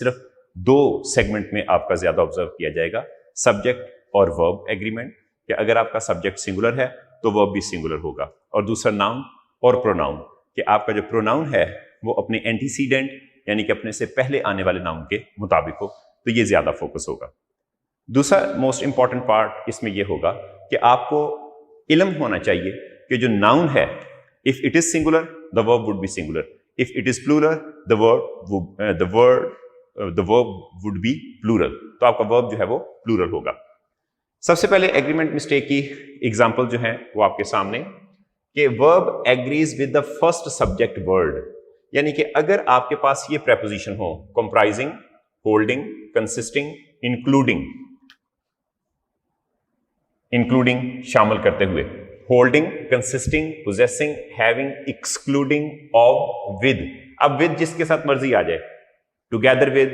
सिर्फ दो सेगमेंट में आपका ज्यादा ऑब्जर्व किया जाएगा, सब्जेक्ट और वर्ब एग्रीमेंट, कि अगर आपका सब्जेक्ट सिंगुलर है तो वर्ब भी सिंगुलर होगा, और दूसरा नाउन और प्रोनाउन, कि आपका जो प्रोनाउन है वो अपने एंटीसीडेंट यानी कि अपने से पहले आने वाले नाउन के मुताबिक हो, तो ये ज्यादा फोकस होगा। दूसरा मोस्ट इंपॉर्टेंट पार्ट इसमें यह होगा कि आपको इल्म होना चाहिए कि जो नाउन है, if it is singular the verb would be singular, if it is plural the verb would be plural, तो आपका वर्ब जो है वो प्लूरल होगा। सबसे पहले एग्रीमेंट मिस्टेक की एग्जांपल जो है वो आपके सामने, कि verb agrees with the first subject word, यानी कि अगर आपके पास ये प्रेपोजिशन हो, कंप्राइजिंग, होल्डिंग, कंसिस्टिंग, इंक्लूडिंग शामिल करते हुए, holding, consisting, possessing, having, excluding, of, with, अब विद जिसके साथ मर्जी आ जाए, together with,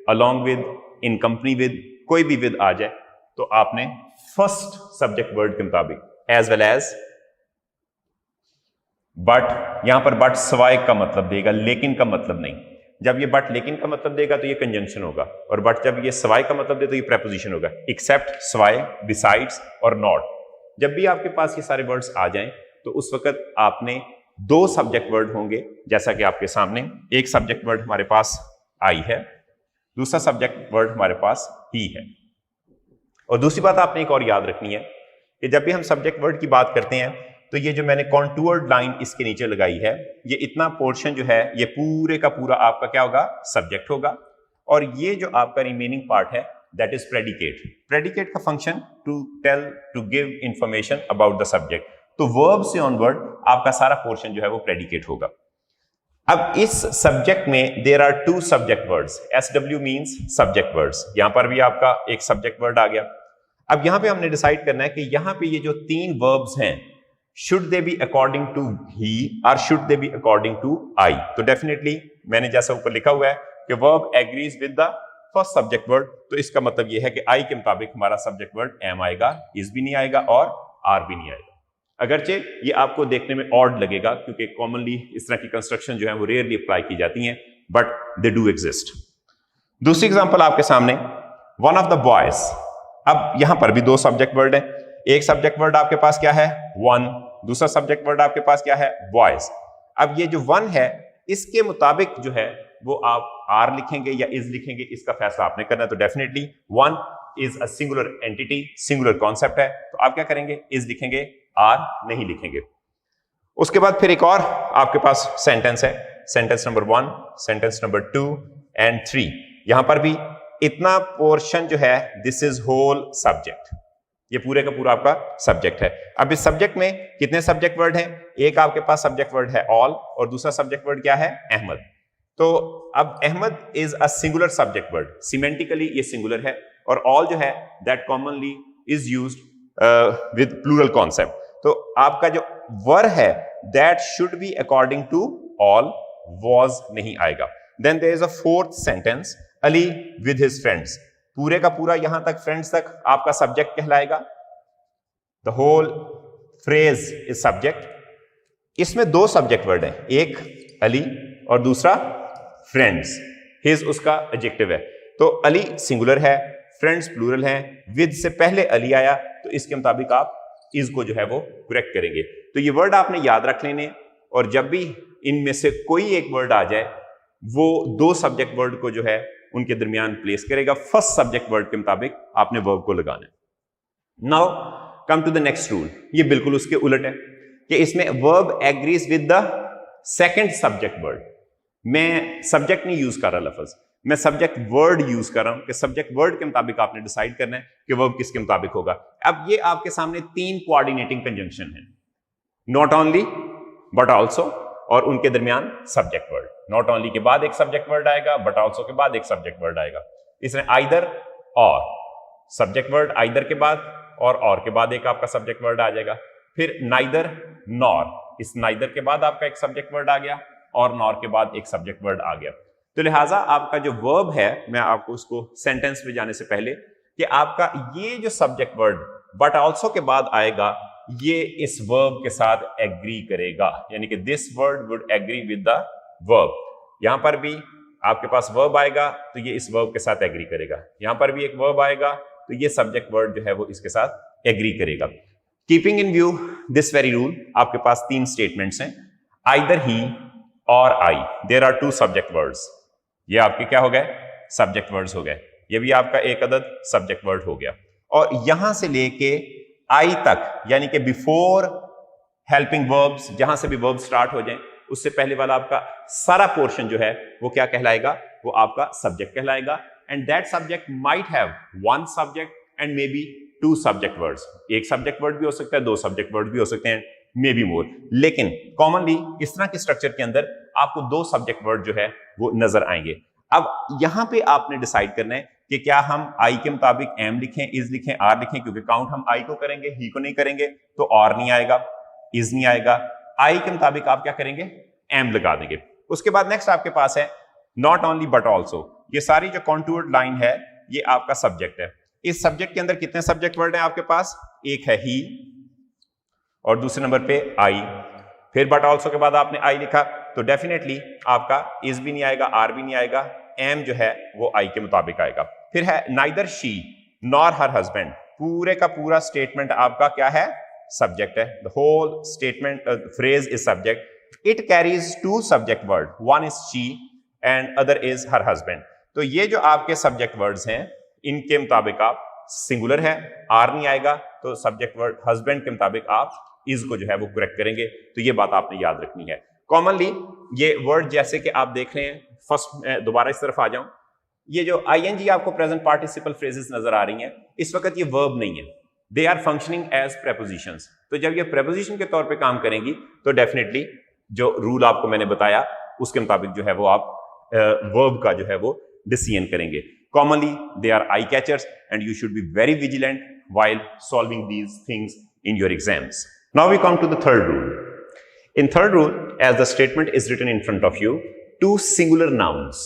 along with, in company with, कोई भी विद आ जाए, तो आपने फर्स्ट सब्जेक्ट वर्ड के मुताबिक, एज वेल एज, बट, यहां पर बट सवाए का मतलब देगा, लेकिन का मतलब नहीं। जब ये बट लेकिन का मतलब देगा तो ये कंजंक्शन होगा, और बट जब ये सवाए का मतलब दे तो ये प्रेपोजिशन होगा, एक्सेप्ट, सवाए, बिसाइड्स और नॉट। जब भी आपके पास ये सारे वर्ड्स आ जाएं तो उस वक्त आपने दो सब्जेक्ट वर्ड होंगे, जैसा कि आपके सामने एक सब्जेक्ट वर्ड हमारे पास आई है, दूसरा सब्जेक्ट वर्ड हमारे पास ही है। और दूसरी बात आपने एक और याद रखनी है कि जब भी हम सब्जेक्ट वर्ड की बात करते हैं तो ये जो मैंने कॉन्टूर्ड लाइन इसके नीचे लगाई है, ये इतना पोर्शन जो है ये पूरे का पूरा आपका क्या होगा, सब्जेक्ट होगा, और ये जो आपका रिमेनिंग पार्ट है दैट इज प्रेडिकेट। प्रेडिकेट का function to give information about the subject, तो वर्ब से ऑनवर्ड आपका सारा पोर्शन जो है वो प्रेडिकेट होगा। अब इस सब्जेक्ट में there are two subject words, SW means subject words, यहां पर भी आपका एक सब्जेक्ट वर्ड आ गया। अब यहां पे हमने डिसाइड करना है कि यहां पे ये जो तीन वर्ब्स हैं, should they be according to he और should they be according to I, तो डेफिनेटली मैंने जैसा ऊपर लिखा हुआ है कि verb agrees with the first subject word, तो इसका मतलब यह है कि आई के मुताबिक हमारा सब्जेक्ट वर्ड एम आएगा, इज भी नहीं आएगा और आर भी नहीं आएगा। अगरचे ये आपको देखने में ऑड लगेगा क्योंकि कॉमनली इस तरह की कंस्ट्रक्शन जो है वो रेयरली अप्लाई की जाती हैं, बट दे डू एग्जिस्ट। दूसरी एग्जांपल आपके सामने, वन ऑफ द बॉयज। अब यहां पर भी दो सब्जेक्ट वर्ड है, एक सब्जेक्ट वर्ड आपके पास क्या है, वन, दूसरा सब्जेक्ट वर्ड आपके पास क्या है, बॉयज। अब ये जो वन है इसके मुताबिक जो है वो आप आर लिखेंगे या इज लिखेंगे, इसका फैसला आपने करना है। तो definitely one is a singular entity, singular concept है, तो आप क्या करेंगे, इज लिखेंगे, आर नहीं लिखेंगे। उसके बाद फिर एक और आपके पास सेंटेंस है, sentence number 1, sentence number 2 and 3। यहां पर भी इतना पोर्शन जो है दिस इज होल सब्जेक्ट, ये पूरे का पूरा आपका सब्जेक्ट है। अब इस सब्जेक्ट में कितने सब्जेक्ट वर्ड हैं, एक आपके पास सब्जेक्ट वर्ड है ऑल और दूसरा सब्जेक्ट वर्ड क्या है, अहमद। तो अब Ahmad is a singular subject word, semantically ये सिंगुलर है, और ऑल जो है that commonly is used with plural concept. तो आपका जो वर है that should be according to all, was नहीं आएगा। Then there is a fourth sentence, Ali with his friends, पूरे का पूरा यहां तक फ्रेंड्स तक आपका सब्जेक्ट कहलाएगा, the whole phrase is subject. इसमें दो सब्जेक्ट वर्ड हैं, एक अली और दूसरा फ्रेंड्स, हिज उसका एडजेक्टिव है। तो अली सिंगुलर है, फ्रेंड्स प्लूरल है, विद से पहले अली आया, तो इसके मुताबिक आप इज को जो है वो करेक्ट करेंगे। तो ये वर्ड आपने याद रख लेने, और जब भी इनमें से कोई एक वर्ड आ जाए वो दो सब्जेक्ट वर्ड को जो है उनके दरमियान प्लेस करेगा, फर्स्ट सब्जेक्ट वर्ड के मुताबिक आपने वर्ब को लगाना है। Now come to the next rule, ये बिल्कुल उसके उलट है कि इसमें verb agrees with the second subject word. मैं सब्जेक्ट नहीं यूज कर रहा लफ्ज, मैं सब्जेक्ट वर्ड यूज कर रहा हूं कि सब्जेक्ट वर्ड के मुताबिक आपने डिसाइड करना है कि वर्ब किसके मुताबिक होगा। अब ये आपके सामने तीन कोऑर्डिनेटिंग कंजंक्शन है, नॉट ओनली बट ऑल्सो, और उनके दरमियान सब्जेक्ट वर्ड। नॉट ओनली के बाद एक सब्जेक्ट वर्ड आएगा, बट ऑल्सो के बाद एक सब्जेक्ट वर्ड आएगा। इसमें आइदर और, सब्जेक्ट वर्ड आइदर के बाद और के बाद एक आपका सब्जेक्ट वर्ड आ जाएगा। फिर नाइदर नॉर, इस नाइदर के बाद आपका एक सब्जेक्ट वर्ड आ गया और नॉर के बाद एक सब्जेक्ट वर्ड आ गया। तो लिहाजा आपका जो वर्ब है, मैं आपको उसको सेंटेंस में जाने से पहले, कि आपका ये जो सब्जेक्ट वर्ड बट ऑल्सो के बाद आएगा, ये इस वर्ब के साथ एग्री करेगा, यानी कि this word would agree with the verb. यहां पर भी आपके पास वर्ब आएगा तो ये इस वर्ब के साथ एग्री करेगा, यहां पर भी एक वर्ब आएगा तो ये सब्जेक्ट वर्ड जो है वो इसके साथ एग्री करेगा। Keeping in view this very rule, आपके पास 3 स्टेटमेंट्स हैं, आइदर ही और आई, देयर आर 2 सब्जेक्ट वर्ड्स। ये आपके क्या हो गए? सब्जेक्ट वर्ड्स हो गए। ये भी आपका एक अदद सब्जेक्ट वर्ड हो गया। और यहां से लेके आई तक, यानी कि बिफोर हेल्पिंग वर्ब्स, जहां से भी वर्ब स्टार्ट हो जाए उससे पहले वाला आपका सारा पोर्शन जो है वो क्या कहलाएगा? वो आपका सब्जेक्ट कहलाएगा। And that subject might have 1 subject and may be 2 subject words. एक सब्जेक्ट वर्ड भी हो सकता है, 2 सब्जेक्ट वर्ड भी हो सकते हैं, मे बी मोर। लेकिन कॉमनली इस तरह के स्ट्रक्चर के अंदर आपको 2 सब्जेक्ट वर्ड जो है वो नजर आएंगे। अब यहां पे आपने डिसाइड करना है कि क्या हम आई के मुताबिक एम लिखें, इज लिखें, आर लिखें, क्योंकि काउंट हम आई को करेंगे, ही को नहीं करेंगे, तो और नहीं आएगा, इज नहीं आएगा। आई के मुताबिक आप क्या करेंगे? एम लगा देंगे। उसके बाद नेक्स्ट आपके पास है नॉट ओनली बट ऑल्सो। ये सारी जो कॉन्टूर्ड लाइन है ये आपका सब्जेक्ट है। इस सब्जेक्ट के अंदर कितने सब्जेक्ट वर्ड हैं आपके पास? एक है ही और दूसरे नंबर पे आई। फिर बट ऑल्सो के बाद आपने आई लिखा तो डेफिनेटली आपका इज भी नहीं आएगा, आर भी नहीं आएगा, एम जो है वो आई के मुताबिक आएगा। फिर है neither she nor her husband. पूरे का पूरा स्टेटमेंट आपका क्या है? सब्जेक्ट है। The whole statement phrase is subject. It carries 2 subject word, one is she and other is her husband. तो ये जो आपके सब्जेक्ट वर्ड्स हैं इनके मुताबिक आप सिंगुलर है, आर नहीं आएगा, तो सब्जेक्ट वर्ड हस्बैंड के मुताबिक आप इज को जो है वो करेक्ट करेंगे। तो ये बात आपने याद रखनी है। कॉमनली ये वर्ड जैसे कि आप देख रहे हैं, फर्स्ट दोबारा इस तरफ आ जाऊं, ये जो आईएनजी आपको प्रेजेंट पार्टिसिपल फ्रेजेस नजर आ रही हैं, इस वक्त ये वर्ब नहीं है, they are functioning as prepositions. तो जब ये प्रेपोजिशन के तौर पे काम करेंगी तो डेफिनेटली जो रूल आपको मैंने बताया उसके मुताबिक जो है वो आप वर्ब का जो है वो डिसीजन करेंगे। Commonly they are I catchers and you should be very vigilant while solving these things in your exams. Now we come to the third rule. In third rule, as the statement is written in front of you, 2 singular nouns,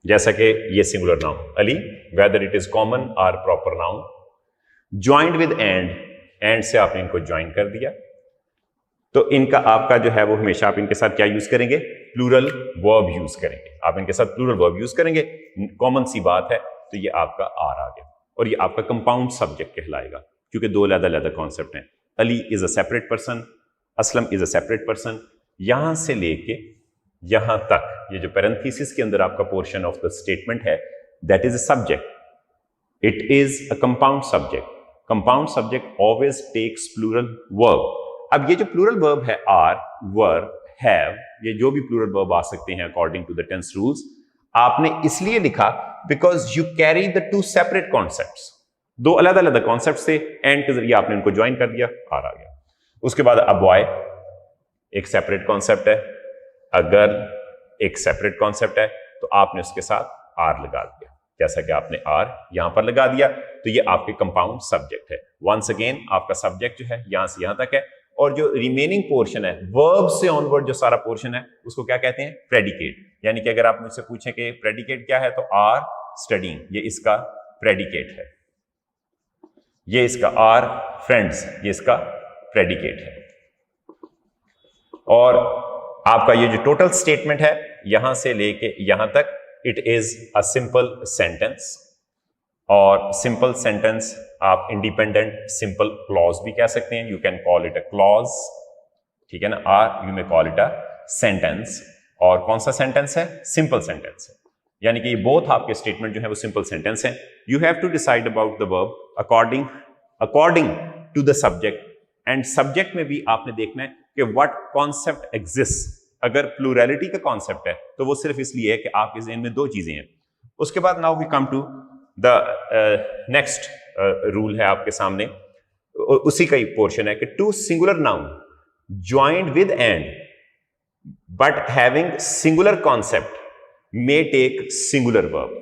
जैसा कि ये singular noun Ali, whether it is common or proper noun, joined with and से आपने इनको join कर दिया, तो इनका आपका जो है वो हमेशा आप इनके साथ क्या यूज करेंगे? प्लूरल वर्ब यूज करेंगे। आप इनके साथ प्लूरल वर्ब यूज करेंगे, कॉमन सी बात है। तो ये आपका आर आ गया और ये आपका कंपाउंड सब्जेक्ट कहलाएगा, क्योंकि 2 अलग-अलग कॉन्सेप्ट हैं। Ali is a separate person, Aslam is a separate person. यहां से लेके यहां तक ये जो पैरेंथेसिस के अंदर आपका पोर्शन ऑफ द स्टेटमेंट है, that is a subject, it is a compound subject. Compound subject always takes plural verb. अब ये जो प्लूरल वर्ब है आर, वर, हैव, ये जो भी प्लूरल वर्ब आ सकते हैं according to the tense rules, आपने इसलिए लिखा because you carry the 2 separate concepts. 2 अलग-अलग कॉन्सेप्ट से एंड के जरिए आपने इनको ज्वाइन कर दिया, आर आ गया। उसके बाद अब बॉय एक सेपरेट कॉन्सेप्ट है, अगर एक सेपरेट कॉन्सेप्ट है तो आपने उसके साथ आर लगा दिया, जैसा कि आपने आर यहां पर लगा दिया, तो ये आपके कंपाउंड सब्जेक्ट है। वंस अगेन आपका सब्जेक्ट जो है यहां से यहां तक है, और जो रिमेनिंग पोर्शन है वर्ब से ऑनवर्ड जो सारा पोर्शन है उसको क्या कहते हैं? प्रेडिकेट। यानी कि अगर आप मुझसे पूछें कि प्रेडिकेट क्या है, तो आर स्टडीइंग, ये इसका प्रेडिकेट है। ये इसका आर फ्रेंड्स, ये इसका प्रेडिकेट है। और आपका ये जो टोटल स्टेटमेंट है यहां से लेके यहां तक, it is a simple sentence. और सिंपल सेंटेंस आप इंडिपेंडेंट सिंपल क्लॉज भी कह सकते हैं, you can call it a clause, ठीक है ना, or you may call it a sentence. और कौन सा सेंटेंस है? सिंपल सेंटेंस है, यानी कि ये बोथ आपके स्टेटमेंट जो है वो सिंपल सेंटेंस है। You have to decide about the verb according to the subject, and subject में भी आपने देखना है कि व्हाट कॉन्सेप्ट एग्जिस्ट। अगर प्लूरैलिटी का कॉन्सेप्ट है तो वो सिर्फ इसलिए है कि आपके ज़हन में 2 चीजें हैं। उसके बाद now we come to the next rule है आपके सामने, उसी का ही पोर्शन है कि 2 singular noun joined with and but having singular concept may take singular verb.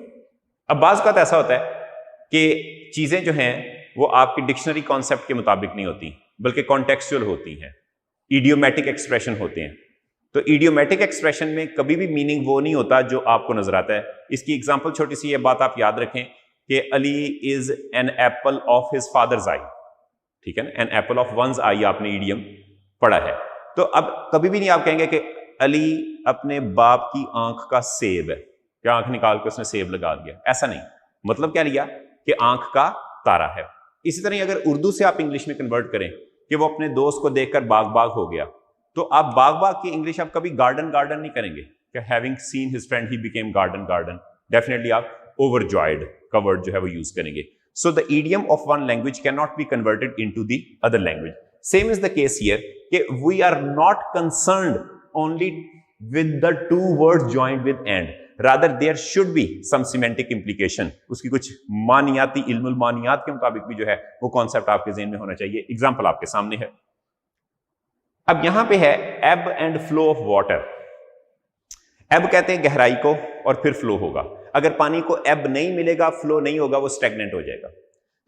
अब बाज़ का ऐसा होता है कि चीजें जो हैं वो आपकी डिक्शनरी कॉन्सेप्ट के मुताबिक नहीं होती, बल्कि कॉन्टेक्चुअल होती हैं, इडियोमैटिक एक्सप्रेशन होते हैं। तो इडियोमैटिक एक्सप्रेशन में कभी भी मीनिंग वो नहीं होता जो आपको नजर आता है। इसकी एग्जांपल छोटी सी ये बात आप याद रखें कि Ali is an apple of his father's eye, ठीक है ना, an apple of one's eye आपने इडियम पढ़ा है। तो अब कभी भी नहीं आप कहेंगे कि अली अपने बाप की आंख का सेब है, क्या आंख निकाल के उसने सेब लगा दिया, ऐसा नहीं। मतलब क्या लिया कि आंख का तारा है। इसी तरह अगर उर्दू से आप इंग्लिश में कन्वर्ट करें कि वो अपने दोस्त को देखकर बाग बाग हो गया, तो आप बाग बाग की इंग्लिश आप कभी गार्डन गार्डन नहीं करेंगे कि having seen his friend he became garden garden. Definitely आप ओवरजॉयड का वर्ड जो है वो यूज करेंगे। So the idiom of one language can not be converted into the other language. Same is the case here कि we are not concerned only with the two words joined with and, rather there should be some semantic implication। उसकी कुछ मानियाती इल्मुल मानियात के मुताबिक भी जो है वो concept आपके ज़हन में होना चाहिए। एग्जांपल आपके सामने है, अब यहां पे है ebb and flow of water। ebb कहते हैं गहराई को और फिर फ्लो होगा। अगर पानी को ebb नहीं मिलेगा, फ्लो नहीं होगा, वो स्टैग्नेंट हो जाएगा।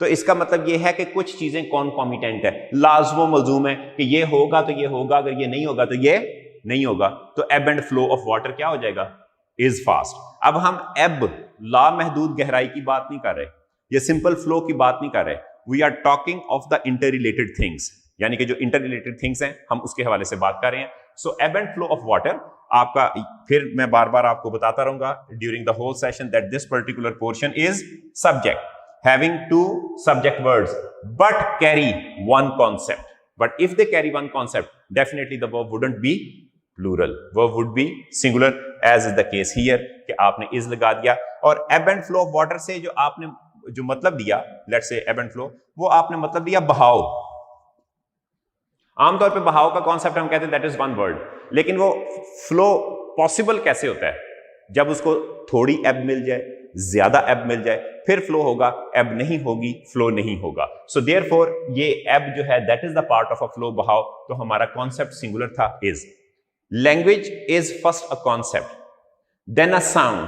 तो इसका मतलब ये है कि कुछ चीजें कॉन्कॉमिटेंट है, लाज़िम व मलज़ूम है कि ये होगा तो ये होगा, अगर ये नहीं होगा तो ये नहीं होगा। तो एब एंड फ्लो ऑफ वाटर क्या हो जाएगा, इज फास्ट। अब हम एब लामहदूद गहराई की बात नहीं कर रहे, ये सिंपल फ्लो की बात नहीं कर रहे, we are talking of the interrelated things, यानी कि जो इंटर रिलेटेड थिंग्स हैं हम उसके हवाले से बात कर रहे हैं। सो एब एंड फ्लो ऑफ वाटर आपका, फिर मैं बार बार आपको बताता रहूंगा during the whole session that this particular portion is subject having two subject words but carry one concept. But if they carry one concept, definitely the verb wouldn't be plural, verb would be singular, as is the case here कि आपने is लगा दिया। और एब and flow of water से जो आपने जो मतलब दिया, लेट्स से एब एंड फ्लो, वो आपने मतलब दिया बहाव। आमतौर पे बहाव का कॉन्सेप्ट हम कहते हैं दैट इज वन वर्ड, लेकिन वो फ्लो पॉसिबल कैसे होता है, जब उसको थोड़ी एब मिल जाए, ज्यादा एब मिल जाए, फिर फ्लो होगा, एब नहीं होगी फ्लो नहीं होगा। सो देयरफॉर ये एब जो है that is the part of a flow, बहाव। तो हमारा कॉन्सेप्ट सिंगुलर था is. Language is first a concept, then a sound,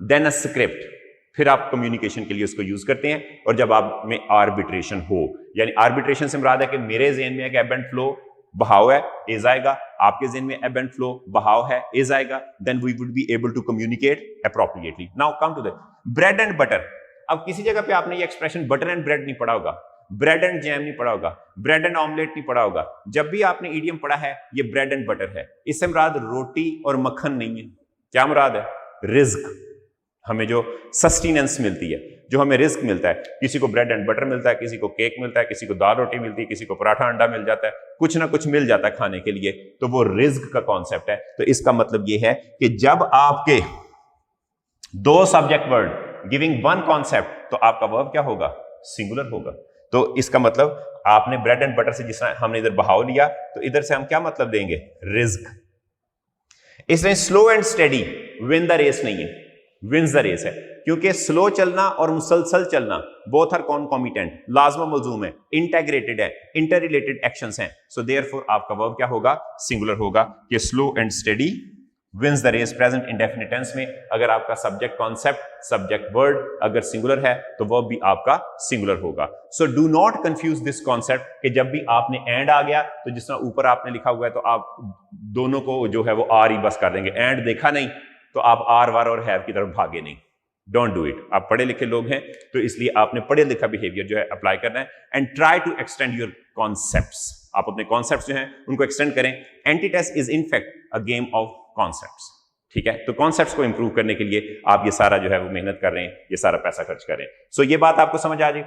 then a script, फिर आप कम्युनिकेशन के लिए उसको यूज करते हैं। और जब आप में आर्बिट्रेशन हो, यानी आर्बिट्रेशन से मुराद है कि मेरे ज़हन में एक एब एंड फ्लो बहाव है, इज आएगा, आपके ज़हन में एब एंड फ्लो बहाव है, इज आएगा, then we would be able to communicate appropriately. Now come to the bread and butter. अब किसी जगह पे आपने ये एक्सप्रेशन बटर एंड ब्रेड नहीं पढ़ा होगा, ब्रेड एंड जैम नहीं पढ़ा होगा, ब्रेड एंड ऑमलेट नहीं पढ़ा होगा। जब भी आपने इडियम पढ़ा है ये ब्रेड एंड बटर है, इससे मुराद रोटी और मक्खन नहीं है। क्या मुराद है, रिज्क, हमें जो सस्टेनेंस मिलती है, जो हमें रिस्क मिलता है। किसी को ब्रेड एंड बटर मिलता है, किसी को केक मिलता है, किसी को दाल रोटी मिलती है, किसी को पराठा अंडा मिल जाता है, कुछ ना कुछ मिल जाता है खाने के लिए, तो वो रिस्क का कॉन्सेप्ट है। तो इसका मतलब ये है कि जब आपके दो subject word giving one concept, तो आपका वर्ब क्या होगा, सिंगुलर होगा। तो इसका मतलब आपने ब्रेड एंड बटर से जिस तरह हमने इधर बहाव लिया, तो इधर से हम क्या मतलब देंगे, रिस्क। इसमें slow and steady win the race नहीं है, विंस द रेस है, क्योंकि स्लो चलना और मुसलसल चलना बोथ आर कॉन्कॉमिटेंट, लाज़िम मलज़ूम है, इंटेग्रेटेड है, इंटर रिलेटेड एक्शंस हैं। सो देयरफॉर आपका वर्ब क्या होगा, सिंगुलर होगा कि slow and steady wins the race. Present indefinite tense में अगर आपका सब्जेक्ट कॉन्सेप्ट, सब्जेक्ट वर्ड अगर सिंगुलर है तो वर्ब भी आपका सिंगुलर होगा। So do not confuse this concept कि जब भी आपने एंड आ गया तो जिस तरह ऊपर आपने लिखा हुआ है तो आप दोनों को जो है वो आर ही बस कर देंगे, एंड देखा नहीं तो आप आर वार और हैव की तरफ भागे नहीं। Don't do it. आप पढ़े लिखे लोग हैं तो इसलिए आपने पढ़े लिखा बिहेवियर जो है अप्लाई करना है। And try to extend your concepts, आप अपने कॉन्सेप्ट्स जो हैं उनको एक्सटेंड करें। Entry test is in fact a game of concepts, ठीक है। तो कॉन्सेप्ट्स को इंप्रूव करने के लिए आप ये सारा जो है वो मेहनत कर रहे हैं, ये सारा पैसा खर्च कर रहे हैं। सो ये बात आपको समझ आ जाए।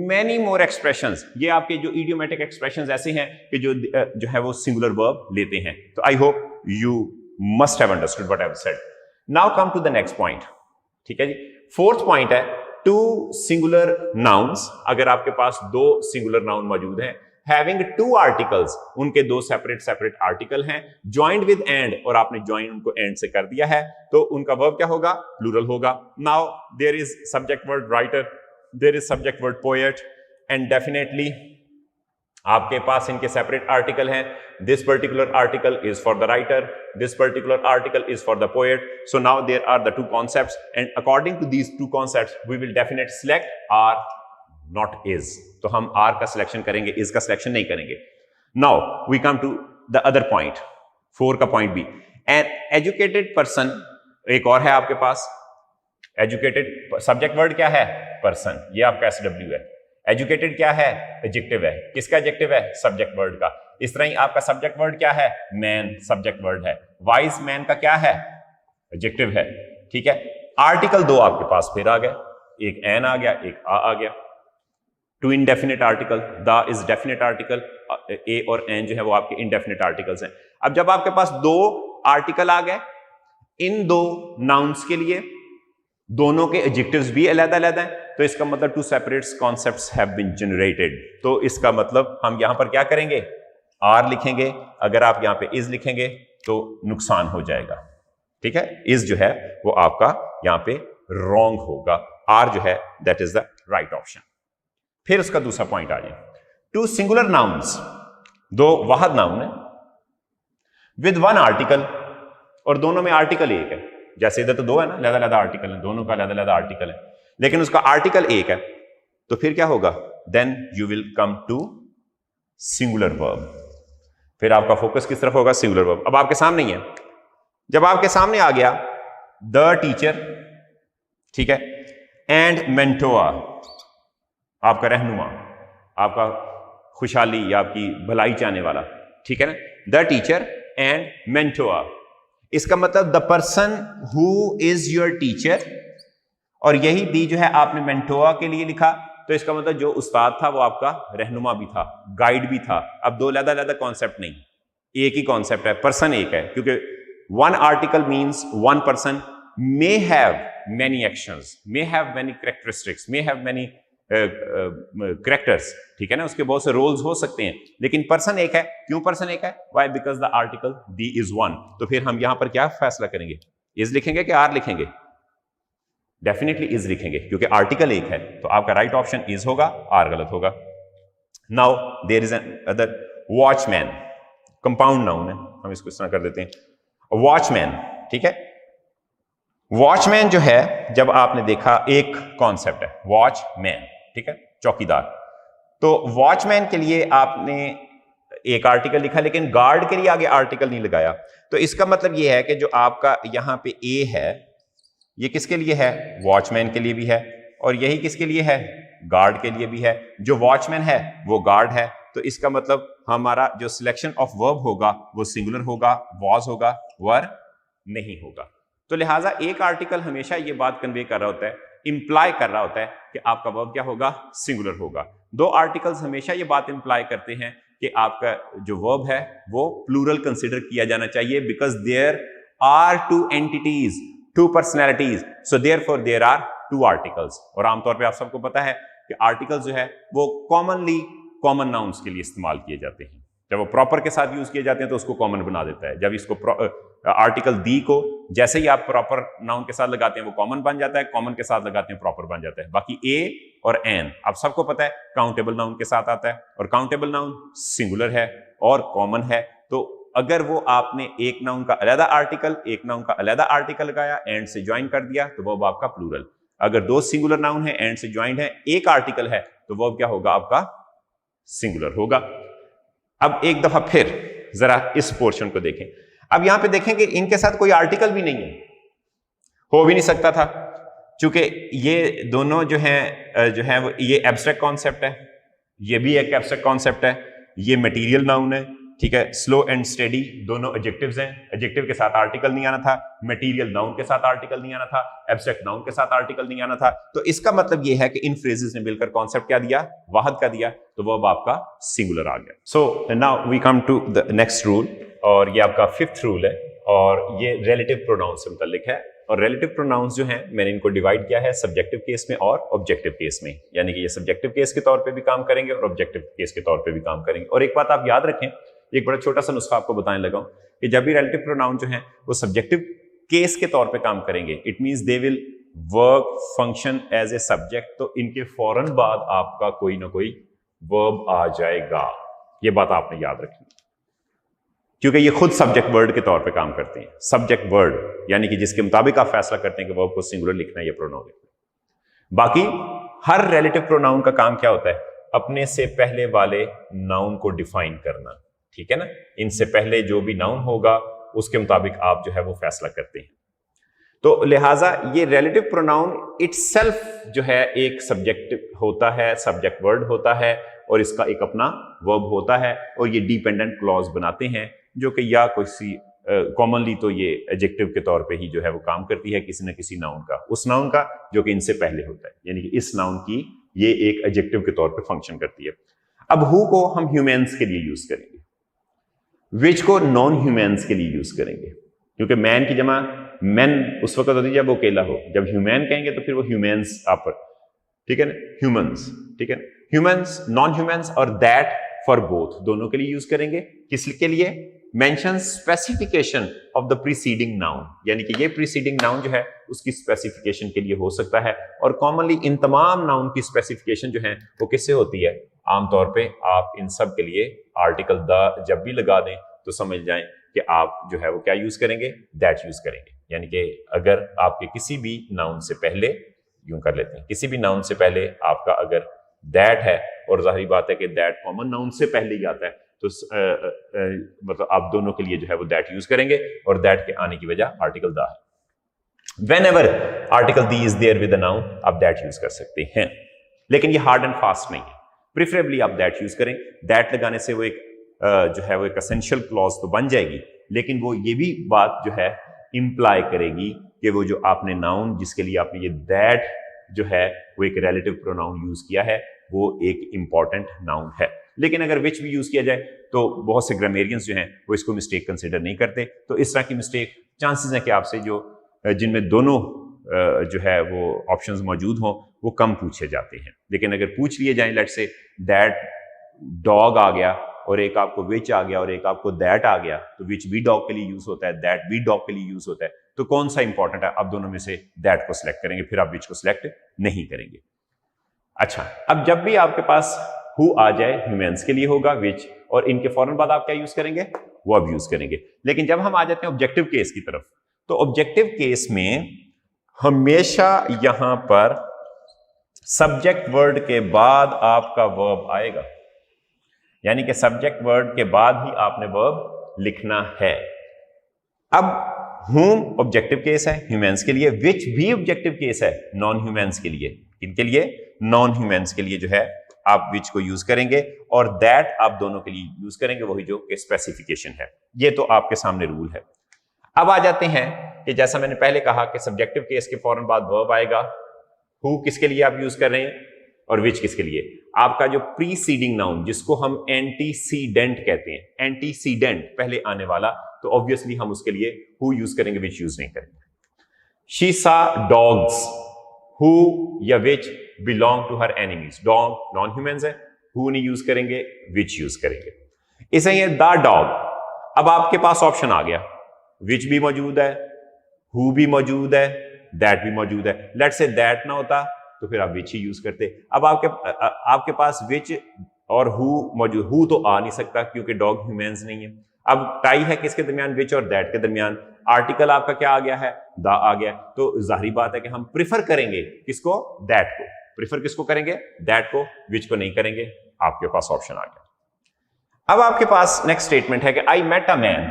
मैनी मोर एक्सप्रेशंस, ये आपके जो इडियोमेटिक एक्सप्रेशंस ऐसे हैं कि जो है वो सिंगुलर वर्ब लेते हैं। तो I hope you must have understood what I have said. Now come to the next point, ठीक है जी। फोर्थ पॉइंट है टू सिंगुलर नाउन्स। अगर आपके पास दो सिंगुलर नाउन मौजूद हैं, हैविंग टू आर्टिकल्स, उनके दो सेपरेट आर्टिकल हैं, ज्वाइंड विद एंड, और आपने ज्वाइन उनको एंड से कर दिया है, तो उनका वर्ब क्या होगा, प्लूरल होगा। Now there is subject word writer, there is subject word poet, and definitely आपके पास इनके सेपरेट आर्टिकल हैं। This particular article is for the writer, this particular article is for the poet. So now there are the two concepts and according to these two concepts we will definite select are not is. तो हम are का selection करेंगे, is का selection नहीं करेंगे। Now we come to the other point, 4 का point B, an educated person. एक और है आपके पास एजुकेटेड, सब्जेक्ट वर्ड क्या है, पर्सन, ये आपका SW है। एजुकेटेड क्या है, एडजेक्टिव है। किसका एडजेक्टिव है, सब्जेक्ट वर्ड का। इस तरह ही आपका सब्जेक्ट वर्ड क्या है, मैन सब्जेक्ट वर्ड है, वाइज मैन का क्या है, एडजेक्टिव है, ठीक है। आर्टिकल दो आपके पास फिर आ गए, एक एन आ गया, एक आ गया। Two indefinite article, the is definite article, A और एन जो है वो आपके इनडेफिनेट आर्टिकल्स हैं। अब जब आपके पास दो आर्टिकल आ गए, इन दो नाउन्स के लिए दोनों के एडजेक्टिव्स भी अलग-अलग हैं, तो इसका मतलब two separate concepts have been generated. तो इसका मतलब हम यहां पर क्या करेंगे, आर लिखेंगे। अगर आप यहां पे इज लिखेंगे तो नुकसान हो जाएगा, ठीक है। इज जो है वो आपका यहां पे रॉन्ग होगा, आर जो है that is the right option. फिर उसका दूसरा पॉइंट आ जाए, टू सिंगुलर नाउन्स, दो वाहिद नाउन है, विद वन आर्टिकल, और दोनों में आर्टिकल एक है। जैसे इधर तो दो है ना, अलग-अलग आर्टिकल है, दोनों का अलग-अलग आर्टिकल है, लेकिन उसका आर्टिकल एक है, तो फिर क्या होगा, then you will come to singular verb. फिर आपका फोकस किस तरफ होगा, सिंगुलर वर्ब। अब आपके सामने ही है, जब आपके सामने आ गया द टीचर, ठीक है, एंड मेंटोर, आपका रहनुमा, आपका खुशहाली या आपकी भलाई चाहने वाला, ठीक है ना, द टीचर एंड मेंटोर। इसका मतलब the person who is your teacher, और यही दी जो है आपने मेंटोर के लिए लिखा, तो इसका मतलब जो उस्ताद था वो आपका रहनुमा भी था, गाइड भी था। अब दो अलग-अलग कॉन्सेप्ट नहीं, एक ही कॉन्सेप्ट है, पर्सन एक है, क्योंकि one article means one person may have many actions, may have many characteristics, may have many characters, ठीक है ना, उसके बहुत से रोल्स हो सकते हैं, लेकिन पर्सन एक है। क्यों पर्सन एक है, why? because the article the is one। तो फिर हम यहां पर क्या फैसला करेंगे, is लिखेंगे कि आर लिखेंगे, डेफिनेटली इज लिखेंगे, क्योंकि आर्टिकल एक है, तो आपका राइट ऑप्शन इज होगा, आर गलत होगा। Now there is other, watchman, compound noun है, हम इसको इस तरह कर देते हैं, वॉचमैन, ठीक है। वॉचमैन जो है, जब आपने देखा एक कॉन्सेप्ट है वॉचमैन, ठीक है, चौकीदार, तो वॉचमैन के लिए आपने एक आर्टिकल लिखा, लेकिन गार्ड के लिए आगे आर्टिकल नहीं लगाया, तो इसका मतलब यह है कि जो आपका यहां पे ए है, ये किसके लिए है, वॉचमैन के लिए भी है, और यही किसके लिए है, गार्ड के लिए भी है। जो वॉचमैन है वो गार्ड है, तो इसका मतलब हमारा जो सिलेक्शन ऑफ वर्ब होगा वो सिंगुलर होगा, वॉज होगा, वर नहीं होगा। तो लिहाजा एक आर्टिकल हमेशा ये बात कन्वे कर रहा होता है, इंप्लाई कर रहा होता है कि आपका वर्ब क्या होगा, सिंगुलर होगा। दो आर्टिकल्स हमेशा ये बात इंप्लाई करते हैं कि आपका जो वर्ब है वो प्लूरल कंसिडर किया जाना चाहिए, because there are two entities, two personalities, so therefore there are two articles. और आमतौर पर आप सबको पता है कि आर्टिकल्स जो है वो कॉमनली कॉमन नाउन्स के लिए इस्तेमाल किए जाते हैं। जब वो प्रॉपर के साथ यूज किए जाते हैं तो उसको कॉमन बना देता है। जब इसको आर्टिकल दी को जैसे ही आप प्रॉपर नाउन के साथ लगाते हैं वो कॉमन बन जाता है, कॉमन के साथ लगाते हैं प्रॉपर बन जाता है। बाकी ए और एन आप सबको पता है काउंटेबल नाउन के साथ आता है, और काउंटेबल नाउन सिंगुलर है और कॉमन है। तो अगर वो आपने एक नाउन का अलग आर्टिकल, एक नाउन का अलग आर्टिकल लगाया, एंड से ज्वाइन कर दिया, तो वो आपका प्लूरल। अगर दो सिंगुलर नाउन है, एंड से ज्वाइंट है, एक आर्टिकल है, तो वो क्या होगा, आपका सिंगुलर होगा। अब एक दफा फिर जरा इस पोर्शन को देखें। अब यहां पे देखें कि इनके साथ कोई आर्टिकल भी नहीं है, हो भी नहीं सकता था, क्योंकि ये दोनों जो है वो ये एब्स्ट्रैक्ट कॉन्सेप्ट है, ये भी एक एब्स्ट्रैक्ट कॉन्सेप्ट है, ये मटेरियल नाउन है, ठीक है। स्लो एंड स्टेडी दोनों एडजेक्टिव्स हैं, एडजेक्टिव के साथ आर्टिकल नहीं आना था, मटेरियल नाउन के साथ आर्टिकल नहीं आना था, एब्स्ट्रैक्ट नाउन के साथ आर्टिकल नहीं आना था। तो इसका मतलब यह है कि इन फ्रेजेस ने मिलकर कॉन्सेप्ट क्या दिया, वाहिद का दिया, तो वो अब आपका सिंगुलर आ गया। So now we come to the next rule, और ये आपका 5th रूल है, और ये रिलेटिव प्रोनाउन से मुताल्लिक है। और रिलेटिव प्रोनाउंस जो हैं मैंने इनको डिवाइड किया है सब्जेक्टिव केस में और ऑब्जेक्टिव केस में, यानी कि ये सब्जेक्टिव केस के तौर पे भी काम करेंगे और ऑब्जेक्टिव केस के तौर पे भी काम करेंगे। और एक बात आप याद रखें, एक बड़ा छोटा सा नुस्खा आपको बताने लगा हूं कि जब भी रिलेटिव प्रोनाउन जो हैं वो सब्जेक्टिव केस के तौर पे काम करेंगे, it means they will work function as a subject, तो इनके फौरन बाद आपका कोई ना कोई वर्ब आ जाएगा। ये बात आपने याद रखनी, क्योंकि ये खुद सब्जेक्ट वर्ड के तौर पे काम करते हैं। सब्जेक्ट वर्ड यानी कि जिसके मुताबिक आप फैसला करते हैं कि वर्ब को सिंगुलर लिखना है या प्रोनाउन लिखना है। बाकी हर रिलेटिव प्रोनाउन का काम क्या होता है, अपने से पहले वाले नाउन को डिफाइन करना, ठीक है ना। इनसे पहले जो भी नाउन होगा उसके मुताबिक आप जो है वो फैसला करते हैं। तो लिहाजा ये रिलेटिव प्रोनाउन इटसेल्फ जो है एक सब्जेक्ट होता है, सब्जेक्ट वर्ड होता है और इसका एक अपना वर्ब होता है और ये डिपेंडेंट क्लॉज बनाते हैं जो कि या किसी कॉमनली तो ये एडजेक्टिव के तौर पे ही जो है वो काम करती है किसी न किसी नाउन का, उस नाउन का जो कि इनसे पहले होता है, यानी कि इस नाउन की ये एक एडजेक्टिव के तौर पे फंक्शन करती है। अब हु को हम ह्यूमन्स के लिए यूज करेंगे, विच को नॉन ह्यूमन्स के लिए यूज करेंगे, क्योंकि मैन की जमा मैन उस वक्त होती है जब वो अकेला हो, जब ह्यूमन कहेंगे तो फिर वो ह्यूमन्स आप, ठीक है ना, ह्यूमन्स, ठीक है, ह्यूमन्स, नॉन ह्यूमन्स और दैट फॉर बोथ, दोनों के लिए यूज करेंगे। किस के लिए? Mention specification of the preceding noun, यानी कि ये प्रीसीडिंग नाउन जो है उसकी स्पेसिफिकेशन के लिए हो सकता है। और कॉमनली इन तमाम नाउन की स्पेसिफिकेशन जो है वो किससे होती है? आमतौर पे आप इन सब के लिए आर्टिकल द जब भी लगा दें तो समझ जाएं कि आप जो है वो क्या यूज करेंगे? दैट यूज करेंगे। यानी कि अगर आपके किसी भी नाउन से पहले, यूं कर लेते हैं, किसी भी नाउन से पहले आपका अगर दैट है और जाहिर बात है कि दैट कॉमन नाउन से पहले ही आता है, तो मतलब आप दोनों के लिए जो है वो दैट यूज करेंगे और दैट के आने की वजह आर्टिकल द है। Whenever article the is there with a noun आप दैट यूज कर सकते हैं, लेकिन ये हार्ड एंड फास्ट नहीं है। प्रिफरेबली आप दैट यूज करें। दैट लगाने से वो एक जो है वो एक एसेंशियल क्लॉज तो बन जाएगी, लेकिन वो ये भी बात जो है इंप्लाई करेगी कि वो जो आपने नाउन जिसके लिए आपने ये दैट जो है वो एक रिलेटिव प्रोनाउन यूज किया है वो एक इंपॉर्टेंट नाउन है। लेकिन अगर विच भी यूज किया जाए तो बहुत से ग्रामेरियंस जो हैं वो इसको मिस्टेक कंसिडर नहीं करते, तो इस तरह की मिस्टेक चांसेस हैं कि आपसे जो जिनमें दोनों जो है वो ऑप्शंस मौजूद हों वो कम पूछे जाते हैं। लेकिन अगर पूछ लिए जाए, लेट्स से दैट डॉग आ गया और एक आपको विच आ गया और एक आपको दैट आ गया, तो विच भी डॉग के लिए यूज होता है, दैट भी डॉग के लिए यूज होता है, तो कौन सा इंपॉर्टेंट है? आप दोनों में से दैट को सिलेक्ट करेंगे, फिर आप विच को सिलेक्ट नहीं करेंगे। अच्छा, अब जब भी आपके पास हु आ जाए ह्यूमन्स के लिए होगा विच, और इनके फौरन बाद आप क्या यूज करेंगे? वर्ब यूज करेंगे। लेकिन जब हम आ जाते हैं ऑब्जेक्टिव केस की तरफ, तो ऑब्जेक्टिव केस में हमेशा यहां पर सब्जेक्ट वर्ड के बाद आपका वर्ब आएगा, यानी कि सब्जेक्ट वर्ड के बाद ही आपने वर्ब लिखना है। अब हुम ऑब्जेक्टिव केस है ह्यूमन्स के लिए, विच भी ऑब्जेक्टिव केस है नॉन ह्यूमन्स के लिए। इनके लिए नॉन ह्यूमन्स के लिए जो है आप विच को यूज करेंगे और दैट आप दोनों के लिए यूज करेंगे, वही जो कि स्पेसिफिकेशन है। ये तो आपके सामने रूल है। अब आ जाते हैं कि जैसा मैंने पहले कहा कि सब्जेक्टिव केस के फौरन बाद वर्ब आएगा। हु किसके लिए आप यूज कर रहे हैं और विच किसके लिए? आपका जो प्रीसीडिंग नाउन जिसको हम एंटीसीडेंट कहते हैं, एंटीसीडेंट पहले आने वाला, तो ऑब्वियसली हम उसके लिए हु यूज करेंगे, विच यूज नहीं करेंगे। शी सा डॉग्स, हु या which belong to her enemies, dog non humans है, हु नहीं यूज करेंगे, विच यूज करेंगे। इसे ये द डॉग, अब आपके पास ऑप्शन आ गया, विच भी मौजूद है, हु भी मौजूद है, दैट भी मौजूद है। लेट्स से दैट ना होता तो फिर आप विच ही यूज करते। अब आपके पास विच और हु मौजूद, हु तो आ नहीं सकता क्योंकि डॉग ह्यूमन्स नहीं है। अब टाई है किसके दरमियान? विच और दैट के दरमियान। आर्टिकल आपका क्या आ गया है? द आ गया। तो जाहिर बात है कि हम प्रिफर करेंगे किसको? दैट को। प्रिफर किसको करेंगे? दैट को, विच को नहीं करेंगे। आपके पास ऑप्शन आ गया। अब आपके पास नेक्स्ट स्टेटमेंट है कि I met a man,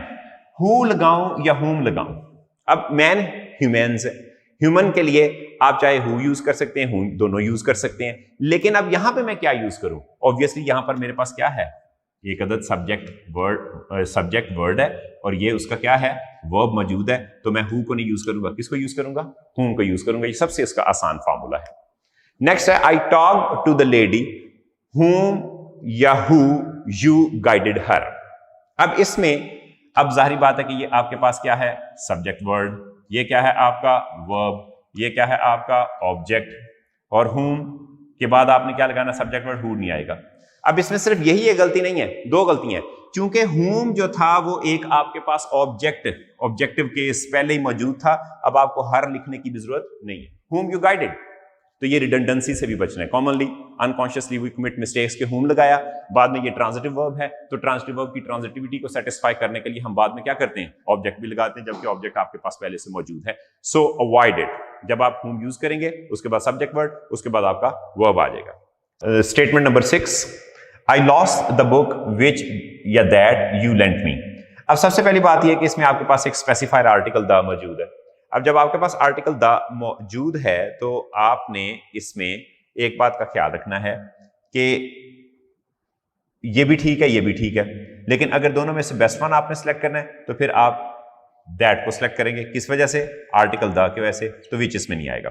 who लगाऊं या हुम लगाऊं? अब मैन ह्यूमन्स है, ह्यूमन के लिए आप चाहे हु यूज कर सकते हैं, हु दोनों यूज कर सकते हैं, लेकिन अब यहां पे मैं क्या यूज करूं? ऑब्वियसली यहां पर मेरे पास क्या है? एक अदद सब्जेक्ट वर्ड है और ये उसका क्या है? वर्ब मौजूद है। तो मैं हु को नहीं यूज करूंगा, किसको यूज करूंगा? हुम को यूज करूंगा। ये सबसे इसका आसान फार्मूला है। नेक्स्ट है I talk to the lady whom या हु यू गाइडेड हर। अब इसमें अब जाहिर बात है कि ये आपके पास क्या है? सब्जेक्ट वर्ड, ये क्या है आपका? वर्ब, ये क्या है आपका? ऑब्जेक्ट, और हुम के बाद आपने क्या लगाना? सब्जेक्ट वर्ड, हु नहीं आएगा। अब इसमें सिर्फ यही एक गलती नहीं है, दो गलतियां हैं। चूंकि हुम जो था वो एक आपके पास ऑब्जेक्टिव केस पहले ही मौजूद था, अब आपको हर लिखने की भी जरूरत नहीं है। हुम यू गाइडेड, तो ये रिडंडेंसी से भी बचना है। Commonly unconsciously we commit mistakes के हुम लगाया, बाद में ये ट्रांजिटिव वर्ब है, तो ट्रांजिटिव वर्ब की ट्रांजिटिविटी को सेटिस्फाई करने के लिए हम बाद में क्या करते हैं? ऑब्जेक्ट भी लगाते हैं, जबकि ऑब्जेक्ट आपके पास पहले से मौजूद है। सो अवॉइड इट। जब आप हुम यूज करेंगे उसके बाद सब्जेक्ट वर्ड, उसके बाद आपका वर्ब आ जाएगा। Statement number 6, I lost the book which या दैट यू लेंट मी। अब सबसे पहली बात यह कि इसमें आपके पास एक स्पेसिफायर आर्टिकल द मौजूद है। अब जब आपके पास आर्टिकल द मौजूद है तो आपने इसमें एक बात का ख्याल रखना है कि ये भी ठीक है, ये भी ठीक है, लेकिन अगर दोनों में से बेस्ट वन आपने सेलेक्ट करना है तो फिर आप दैट को सिलेक्ट करेंगे। किस वजह से? आर्टिकल द की वजह से, तो विच इसमें नहीं आएगा।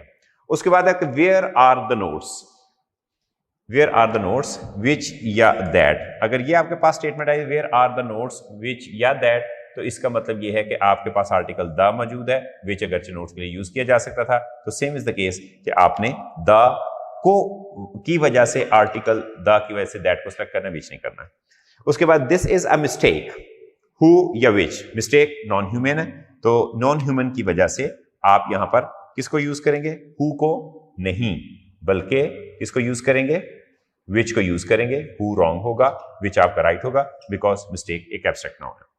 उसके बाद है कि where are the notes, where are the notes which या दैट। अगर ये आपके पास स्टेटमेंट है where are the notes which या दैट, तो इसका मतलब ये है कि आपके पास आर्टिकल द मौजूद है, विच अगरचे नोट्स के लिए यूज किया जा सकता था, तो सेम इज द केस कि आपने द को की वजह से आर्टिकल द की वजह से दैट को सिलेक्ट करना, विच नहीं करना है। उसके बाद this is a mistake, who या विच। मिस्टेक नॉन ह्यूमन है, तो नॉन ह्यूमन की वजह से आप यहां पर किसको यूज करेंगे? हु को नहीं, बल्कि किसको यूज करेंगे? विच को यूज करेंगे। हु रॉन्ग होगा, विच आपका राइट होगा, बिकॉज मिस्टेक एक एब्स्ट्रैक्ट नाउन है।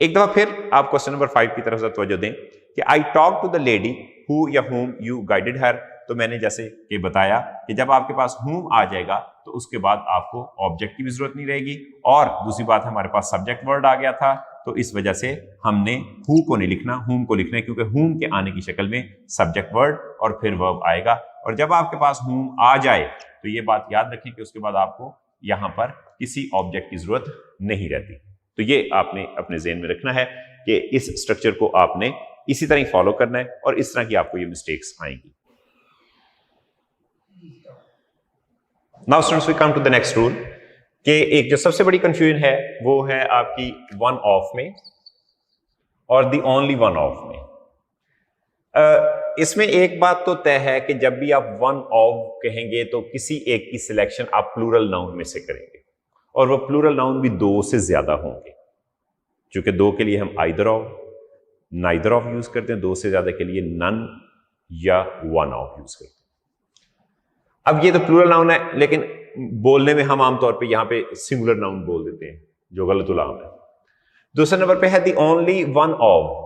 एक दफा फिर आप क्वेश्चन नंबर 5 की तरफ से तवज्जो दें कि I talk to the lady who या whom यू गाइडेड हर। तो मैंने जैसे कि बताया कि जब आपके पास whom आ जाएगा तो उसके बाद आपको ऑब्जेक्ट की भी जरूरत नहीं रहेगी, और दूसरी बात हमारे पास सब्जेक्ट वर्ड आ गया था, तो इस वजह से हमने who को नहीं लिखना, whom को लिखना है, क्योंकि whom के आने की शक्ल में सब्जेक्ट वर्ड और फिर वर्ब आएगा। और जब आपके पास whom आ जाए तो ये बात याद रखें कि उसके बाद आपको यहां पर किसी ऑब्जेक्ट की जरूरत नहीं रहती। तो ये आपने अपने ज़हन में रखना है कि इस स्ट्रक्चर को आपने इसी तरह फॉलो करना है, और इस तरह की आपको ये मिस्टेक्स आएंगी। Now students we come to the next rule कि एक जो सबसे बड़ी कंफ्यूजन है वो है आपकी वन ऑफ में और द ओनली वन ऑफ में। इसमें एक बात तो तय है कि जब भी आप वन ऑफ कहेंगे तो किसी एक की सिलेक्शन आप प्लूरल नाउन में से करेंगे, और वो प्लूरल नाउन भी 2 से ज्यादा होंगे। क्योंकि 2 के लिए हम either of, neither of use करते हैं, 2 से ज्यादा के लिए नन या वन ऑफ यूज करते हैं। अब ये तो प्लूरल नाउन है, लेकिन बोलने में हम आमतौर पे यहां पे सिंगुलर नाउन बोल देते हैं, जो गलत उलाम है। दूसरे नंबर पे है द ओनली वन ऑफ,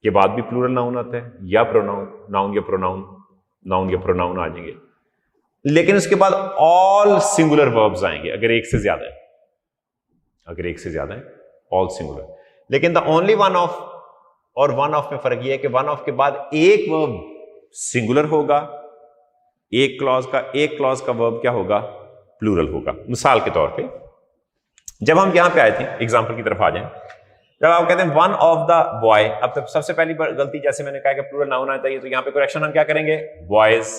के बाद भी प्लूरल नाउन आता है, या प्रोनाउन, नाउन या प्रोनाउन, नाउन या प्रोनाउन आ जाएंगे, लेकिन उसके बाद ऑल सिंगुलर वर्ब्स आएंगे अगर एक से ज्यादा है, अगर एक से ज्यादा है ऑल सिंगुलर। लेकिन द ओनली वन ऑफ और वन ऑफ में फर्क यह है कि वन ऑफ के बाद एक वर्ब सिंगुलर होगा, एक क्लॉज का वर्ब क्या होगा? प्लूरल होगा। मिसाल के तौर पे जब हम यहां पे आए थे, एग्जांपल की तरफ आ जाएं, जब आप कहते हैं वन ऑफ द बॉय, अब तक सबसे पहली गलती जैसे मैंने कहा कि प्लूरल नाउन आता है, तो यहां पे करेक्शन हम क्या करेंगे? बॉयज।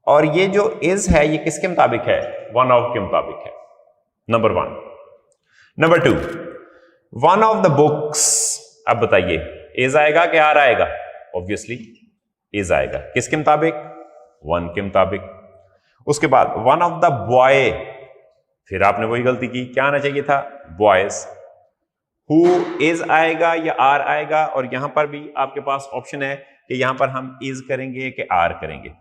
और ये जो इज है ये किसके मुताबिक है? वन ऑफ के मुताबिक है, number 1। Number 2, one of the books. अब बताइए इज आएगा कि आर आएगा? ऑब्वियसली इज आएगा। किसके मुताबिक? वन के मुताबिक। उसके बाद वन ऑफ द बॉय, फिर आपने वही गलती की, क्या आना चाहिए था? बॉयज। हु इज आएगा या आर आएगा? और यहां पर भी आपके पास ऑप्शन है कि यहां पर हम इज करेंगे कि आर करेंगे।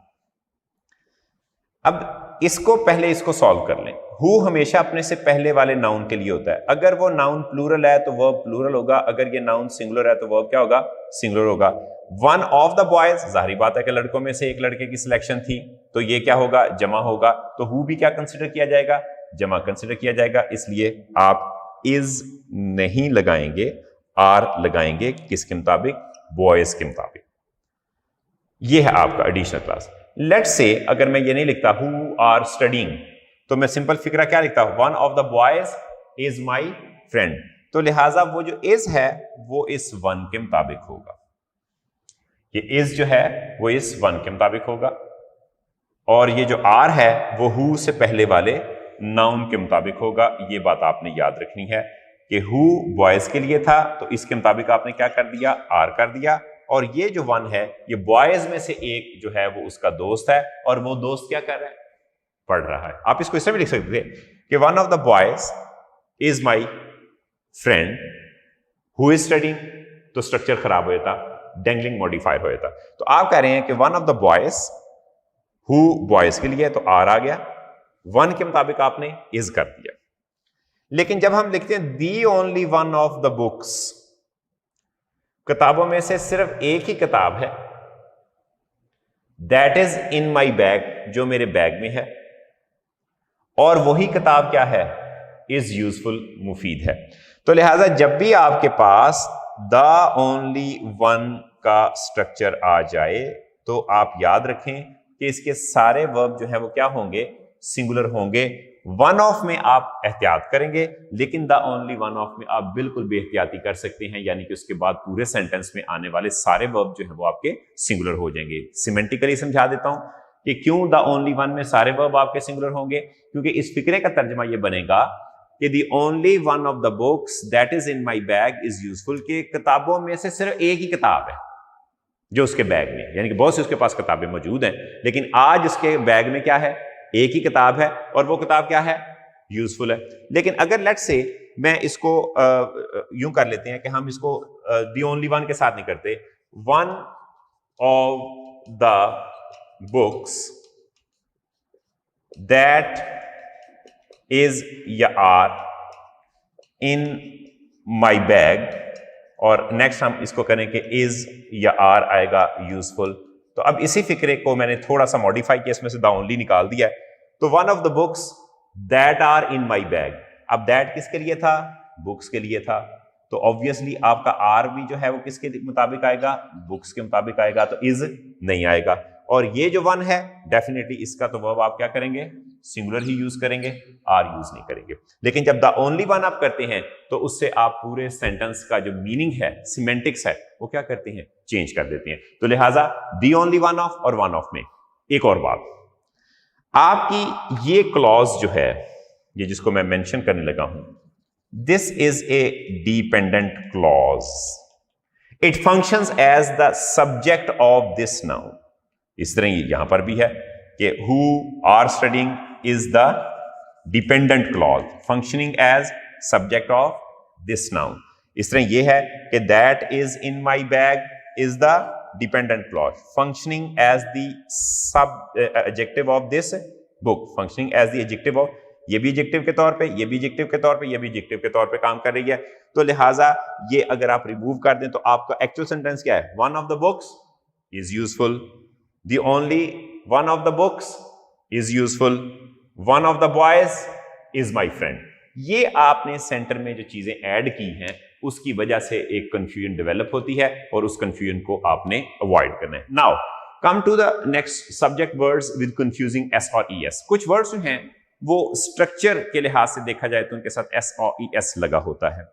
अब इसको पहले इसको सॉल्व कर लें। हु हमेशा अपने से पहले वाले नाउन के लिए होता है। अगर वो नाउन प्लूरल है तो वर्ब प्लूरल होगा, अगर ये नाउन सिंगुलर है तो वर्ब क्या होगा? सिंगुलर होगा। वन ऑफ द बॉयज, जाहिर बात है कि लड़कों में से एक लड़के की सिलेक्शन थी, तो ये क्या होगा? जमा होगा। तो हु भी क्या कंसिडर किया जाएगा? जमा कंसिडर किया जाएगा। इसलिए आप इज नहीं लगाएंगे, आर लगाएंगे। किसके मुताबिक? बॉयज के मुताबिक। ये है आपका एडिशनल क्लास। लेट्स से अगर मैं ये नहीं लिखता हु आर स्टडीइंग, तो मैं सिंपल फिक्रा क्या लिखता हूं? One of the boys is my friend. तो लिहाजा वो जो इज है वो इस वन के मुताबिक होगा। ये इज जो है वो इस वन के मुताबिक होगा, और ये जो आर है वो हु से पहले वाले नाउन के मुताबिक होगा। ये बात आपने याद रखनी है कि हु बॉयज के लिए था, तो इसके मुताबिक आपने क्या कर दिया? आर कर दिया। और ये जो वन है ये बॉयज में से एक जो है वो उसका दोस्त है, और वो दोस्त क्या कर रहा है? पढ़ रहा है। आप इसको इससे भी लिख सकते थे कि one of the boys is my friend who is studying, तो स्ट्रक्चर खराब हो जाता, डेंगलिंग मॉडिफायर हो जाता। तो आप कह रहे हैं कि one of the boys, who boys के लिए, तो आर आ गया, वन के मुताबिक आपने इज कर दिया। लेकिन जब हम लिखते हैं the only one of the books, किताबों में से सिर्फ एक ही किताब है, that is in my bag, जो मेरे बैग में है, और वही किताब क्या है? इज यूजफुल, मुफीद है। तो लिहाजा जब भी आपके पास द ओनली वन का स्ट्रक्चर आ जाए तो आप याद रखें कि इसके सारे वर्ब जो है वो क्या होंगे, सिंगुलर होंगे। वन ऑफ में आप एहतियात करेंगे, लेकिन द ओनली वन ऑफ में आप बिल्कुल बेहतियाती कर सकते हैं, यानी कि उसके बाद पूरे सेंटेंस में आने वाले सारे वर्ब जो है वो आपके सिंगुलर हो जाएंगे। सिमेंटिकली समझा देता हूं कि क्यों द ओनली वन में सारे वर्ब आपके सिंगुलर होंगे, क्योंकि इस फिक्रे का तर्जमा ये बनेगा कि the only one of the books that is in my bag is useful, कि किताबों में से सिर्फ एक ही किताब है जो उसके बैग में, यानी कि बहुत सी उसके पास किताबें मौजूद हैं, लेकिन आज उसके बैग में क्या है, एक ही किताब है, और वो किताब क्या है, यूजफुल है। लेकिन अगर लेट्स से मैं इसको यूं कर लेते हैं कि हम इसको द ओनली वन के साथ नहीं करते, one of the books that is या आर इन माई बैग, और नेक्स्ट हम इसको करें कि इज या आर आएगा यूजफुल। तो अब इसी फिक्रे को मैंने थोड़ा सा मॉडिफाई किया, इसमें से द ओनली निकाल दिया है। तो one of the books that are in my bag, अब दैट किसके लिए था, बुक्स के लिए था, तो ऑब्वियसली आपका आर भी जो है वो किसके मुताबिक आएगा, बुक्स के मुताबिक आएगा, तो इज नहीं आएगा। और ये जो वन है डेफिनेटली इसका तो वर्ब आप क्या करेंगे, सिंगुलर ही यूज करेंगे, आर यूज नहीं करेंगे। लेकिन जब द ओनली वन आप करते हैं तो उससे आप पूरे सेंटेंस का जो मीनिंग है, सिमेंटिक्स है, वो क्या करते हैं, चेंज कर देते हैं। तो लिहाजा द ओनली वन ऑफ और वन ऑफ में एक और बात, आपकी ये क्लॉज जो है, ये जिसको मैं मेंशन करने लगा हूं, this is a dependent clause, it functions as the subject of this noun. इस तरह यहां पर भी है कि who are studying is the dependent clause functioning as subject of this noun. इस तरह यह है कि that is in my bag is the dependent clause functioning as the sub adjective of this book, functioning as the adjective of, ये भी adjective के तौर पे, ये भी एडजेक्टिव के तौर पे, ये भी एडजेक्टिव के तौर पे काम कर रही है। तो लिहाजा ये अगर आप रिमूव कर दें तो आपका एक्चुअल सेंटेंस क्या है, one of the books is useful, the only one of the books is useful, one of the boys is my friend. ये आपने सेंटर में जो चीजें ऐड की हैं उसकी वजह से एक कंफ्यूजन डेवलप होती है और उस कंफ्यूजन को आपने अवॉइड करना है। Now come to the next subject words with confusing S और ई एस। कुछ वर्ड्स जो हैं वो स्ट्रक्चर के लिहाज से देखा जाए तो उनके साथ एस और ई एस लगा होता है,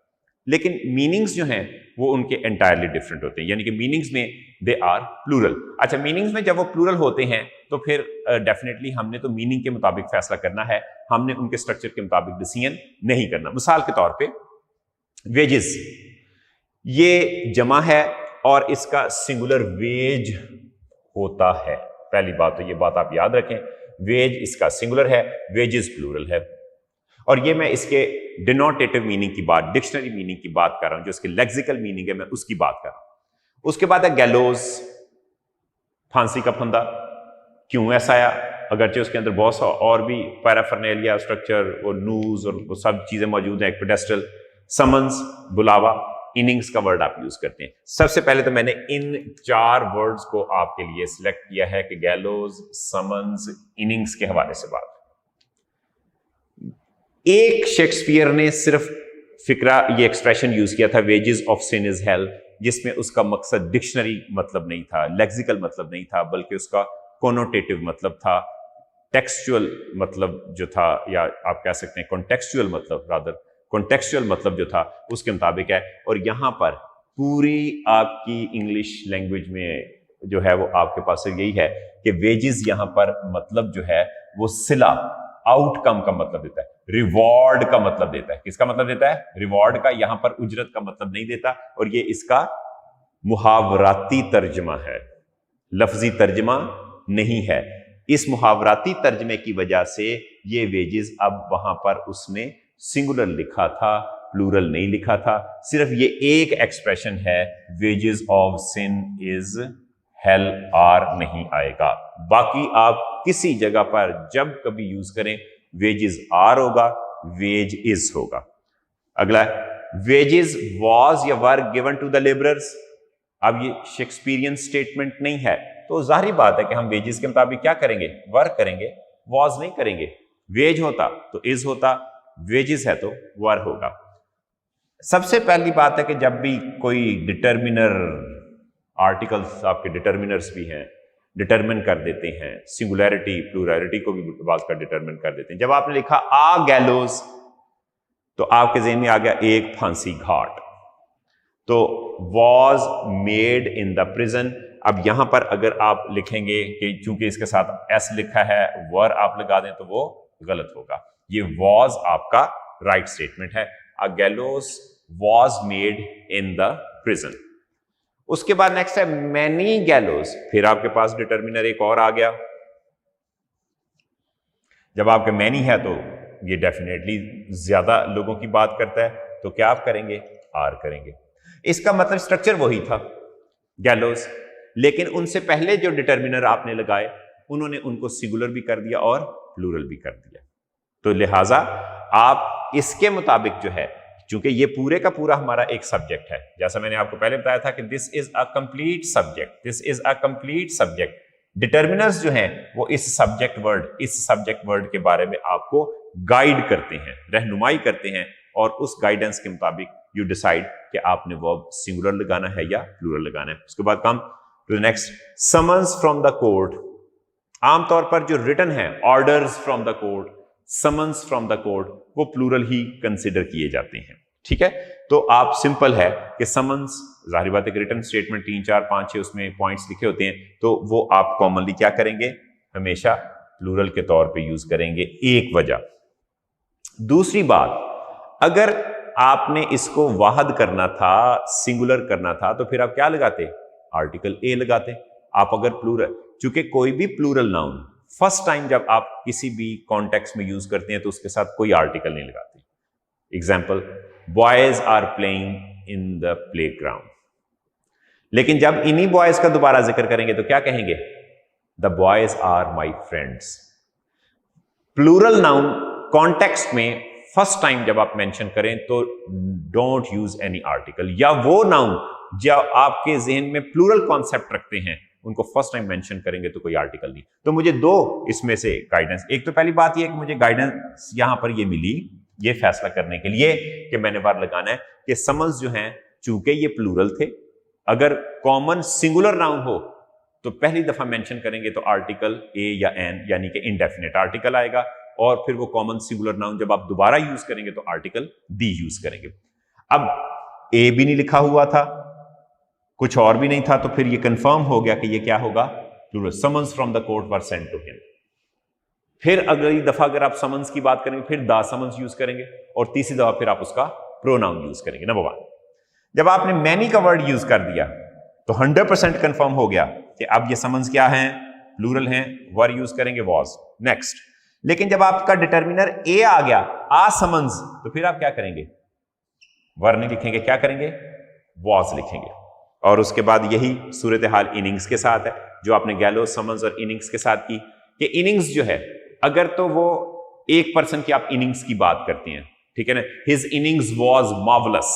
लेकिन मीनिंग्स जो हैं वो उनके एंटायरली डिफरेंट होते हैं, यानी कि मीनिंग्स में दे आर प्लूरल। अच्छा, मीनिंग्स में जब वो प्लूरल होते हैं तो फिर डेफिनेटली हमने तो मीनिंग के मुताबिक फैसला करना है, हमने उनके स्ट्रक्चर के मुताबिक डिसीजन नहीं करना। मिसाल के तौर पे वेजेस, ये जमा है और इसका सिंगुलर वेज होता है। पहली बात तो ये बात आप याद रखें, वेज इसका सिंगुलर है, वेजेस प्लूरल है। और ये मैं इसके डिनोटेटिव मीनिंग की बात, डिक्शनरी मीनिंग की बात कर रहा हूं, जो इसके लेक्सिकल मीनिंग है मैं उसकी बात कर रहा हूं। उसके बाद है गैलोज, फांसी का फंदा। क्यों ऐसा आया, अगरचे उसके अंदर बहुत सा और भी पैराफर्नेलिया स्ट्रक्चर और नूज और वो सब चीजें मौजूद हैं, एक पेडेस्ट्रल, समन्स बुलावा, इनिंग्स का वर्ड आप यूज करते हैं। सबसे पहले तो मैंने इन चार वर्ड्स को आपके लिए सिलेक्ट किया है कि गैलोज, समन्स, इनिंग्स के हवाले से बात। एक शेक्सपियर ने सिर्फ फिक्रा ये एक्सप्रेशन यूज किया था, wages of sin is hell, जिसमें उसका मकसद डिक्शनरी मतलब नहीं था, लेक्सिकल मतलब नहीं था, बल्कि उसका कोनोटेटिव मतलब था, टेक्सचुअल मतलब जो था, या आप कह सकते हैं कॉन्टेक्सचुअल मतलब, रादर कॉन्टेक्सचुअल मतलब जो था उसके मुताबिक है। और यहां पर पूरी आपकी इंग्लिश लैंग्वेज में जो है वो आपके पास यही है कि वेजेस यहां पर मतलब जो है वो सिला, आउटकम का मतलब देता है, रिवॉर्ड का मतलब देता है। किसका मतलब देता है, रिवॉर्ड का, यहां पर उजरत का मतलब नहीं देता। और ये इसका मुहावराती तर्जमा है, लफ्जी तर्जमा नहीं है। इस मुहावराती तर्जमे की वजह से ये वेजेस अब वहां पर उसने सिंगुलर लिखा था, प्लूरल नहीं लिखा था। सिर्फ ये एक एक्सप्रेशन है, wages of sin is hell, are नहीं आएगा। बाकी आप किसी जगह पर जब कभी यूज करें वेजेस आर होगा, वेज इज होगा। अगला, wages was or were given to the labourers. अब ये शेक्सपियरियन स्टेटमेंट नहीं है, तो जाहिर बात है कि हम वेजेस के मुताबिक क्या करेंगे, वर करेंगे, वाज नहीं करेंगे। वेज होता तो इज होता, वेजेस है तो वर होगा। सबसे पहली बात है कि जब भी कोई डिटर्मिनर आर्टिकल्स आपके डिटर्मिनर्स भी हैं, डिटरमिन कर देते हैं, सिंगुलैरिटी प्लूरैलिटी को भी बात का डिटरमिन कर देते हैं। जब आपने लिखा आ गैलोज तो आपके ज़हन में आ गया एक फांसी घाट, तो was made in the prison. अब यहां पर अगर आप लिखेंगे कि चूंकि इसके साथ एस लिखा है वर आप लगा दें तो वो गलत होगा। ये वॉज आपका राइट स्टेटमेंट है, a gallows was made in the prison. उसके बाद नेक्स्ट है मैनी गैलोज, फिर आपके पास डिटर्मिनर एक और आ गया। जब आपके मैनी है तो ये डेफिनेटली ज्यादा लोगों की बात करता है, तो क्या आप करेंगे, आर करेंगे। इसका मतलब स्ट्रक्चर वही था गैलोज, लेकिन उनसे पहले जो डिटर्मिनर आपने लगाए उन्होंने उनको सिंगुलर भी कर दिया और प्लूरल भी कर दिया। तो लिहाजा आप इसके मुताबिक जो है, क्योंकि ये पूरे का पूरा हमारा एक सब्जेक्ट है, जैसा मैंने आपको पहले बताया था कि this is a complete subject, this is a complete subject. Determiners जो हैं वो इस सब्जेक्ट वर्ड के बारे में आपको गाइड करते हैं, रहनुमाई करते हैं, और उस गाइडेंस के मुताबिक यू डिसाइड कि आपने वर्ब सिंगुलर लगाना है या प्लूरल लगाना है। उसके बाद come to the next, summons from the court. आमतौर पर जो रिटन है orders from the court, summons from the court, वो प्लूरल ही कंसिडर किए जाते हैं। ठीक है, तो आप सिंपल है कि समन्स, जाहिर बात है कि रिटन स्टेटमेंट 3 4 5 6 उसमें पॉइंट्स लिखे होते हैं, तो वो आप कॉमनली क्या करेंगे, हमेशा प्लूरल के तौर पे यूज करेंगे। एक वजह। दूसरी बात, अगर आपने इसको वाहद करना था, सिंगुलर करना था, तो फिर आप क्या लगाते, आर्टिकल ए लगाते। आप अगर प्लूरल, चूंकि कोई भी प्लूरल नाउन फर्स्ट टाइम जब आप किसी भी कॉन्टेक्स्ट में यूज करते हैं तो उसके साथ कोई आर्टिकल नहीं लगाते। Example, boys are playing in the playground. लेकिन जब इन्हीं बॉयज का दोबारा जिक्र करेंगे तो क्या कहेंगे, the boys are my friends. Plural noun context में फर्स्ट टाइम जब आप मेंशन करें तो डोंट यूज एनी आर्टिकल, या वो नाउन जो आपके जहन में प्लूरल कॉन्सेप्ट रखते हैं उनको फर्स्ट टाइम मेंशन करेंगे तो कोई आर्टिकल नहीं। तो मुझे दो इसमें से गाइडेंस, एक तो पहली बात ये कि मुझे गाइडेंस यहां पर ये मिली, ये फैसला करने के लिए कि मैंने वर्ब लगाना है कि समन्स जो हैं चूंकि ये प्लूरल थे, अगर कॉमन सिंगुलर नाउन हो तो पहली दफा मेंशन करेंगे तो आर्टिकल ए या एन यानी कि इंडेफिनिट आर्टिकल आएगा, और फिर वो कॉमन सिंगुलर नाउन जब आप दोबारा यूज करेंगे तो आर्टिकल दी यूज करेंगे। अब ए भी नहीं लिखा हुआ था, कुछ और भी नहीं था, तो फिर ये कंफर्म हो गया कि ये क्या होगा, plural. Summons from the court were sent to him. फिर अगली दफा अगर आप समन्स की बात करेंगे फिर द समन्स यूज करेंगे, और तीसरी दफा फिर आप उसका प्रोनाउन यूज करेंगे। नंबर 1, जब आपने मैनी का वर्ड यूज कर दिया तो 100% कंफर्म हो गया कि अब ये समन्स क्या हैं, प्लूरल हैं, वर्ड यूज करेंगे वॉज। नेक्स्ट, लेकिन जब आपका डिटर्मिनर ए आ गया, आ समन्स, तो फिर आप क्या करेंगे, वर्ड नहीं लिखेंगे, क्या करेंगे, वॉज लिखेंगे। और उसके बाद यही सूरत हाल इनिंग्स के साथ है, जो आपने गैलो, समन्स और इनिंग्स के साथ की, कि इनिंग्स जो है अगर तो वो एक पर्सन की आप इनिंग्स की बात करते हैं, ठीक है ना, हिज इनिंग्स वॉज मार्वलस,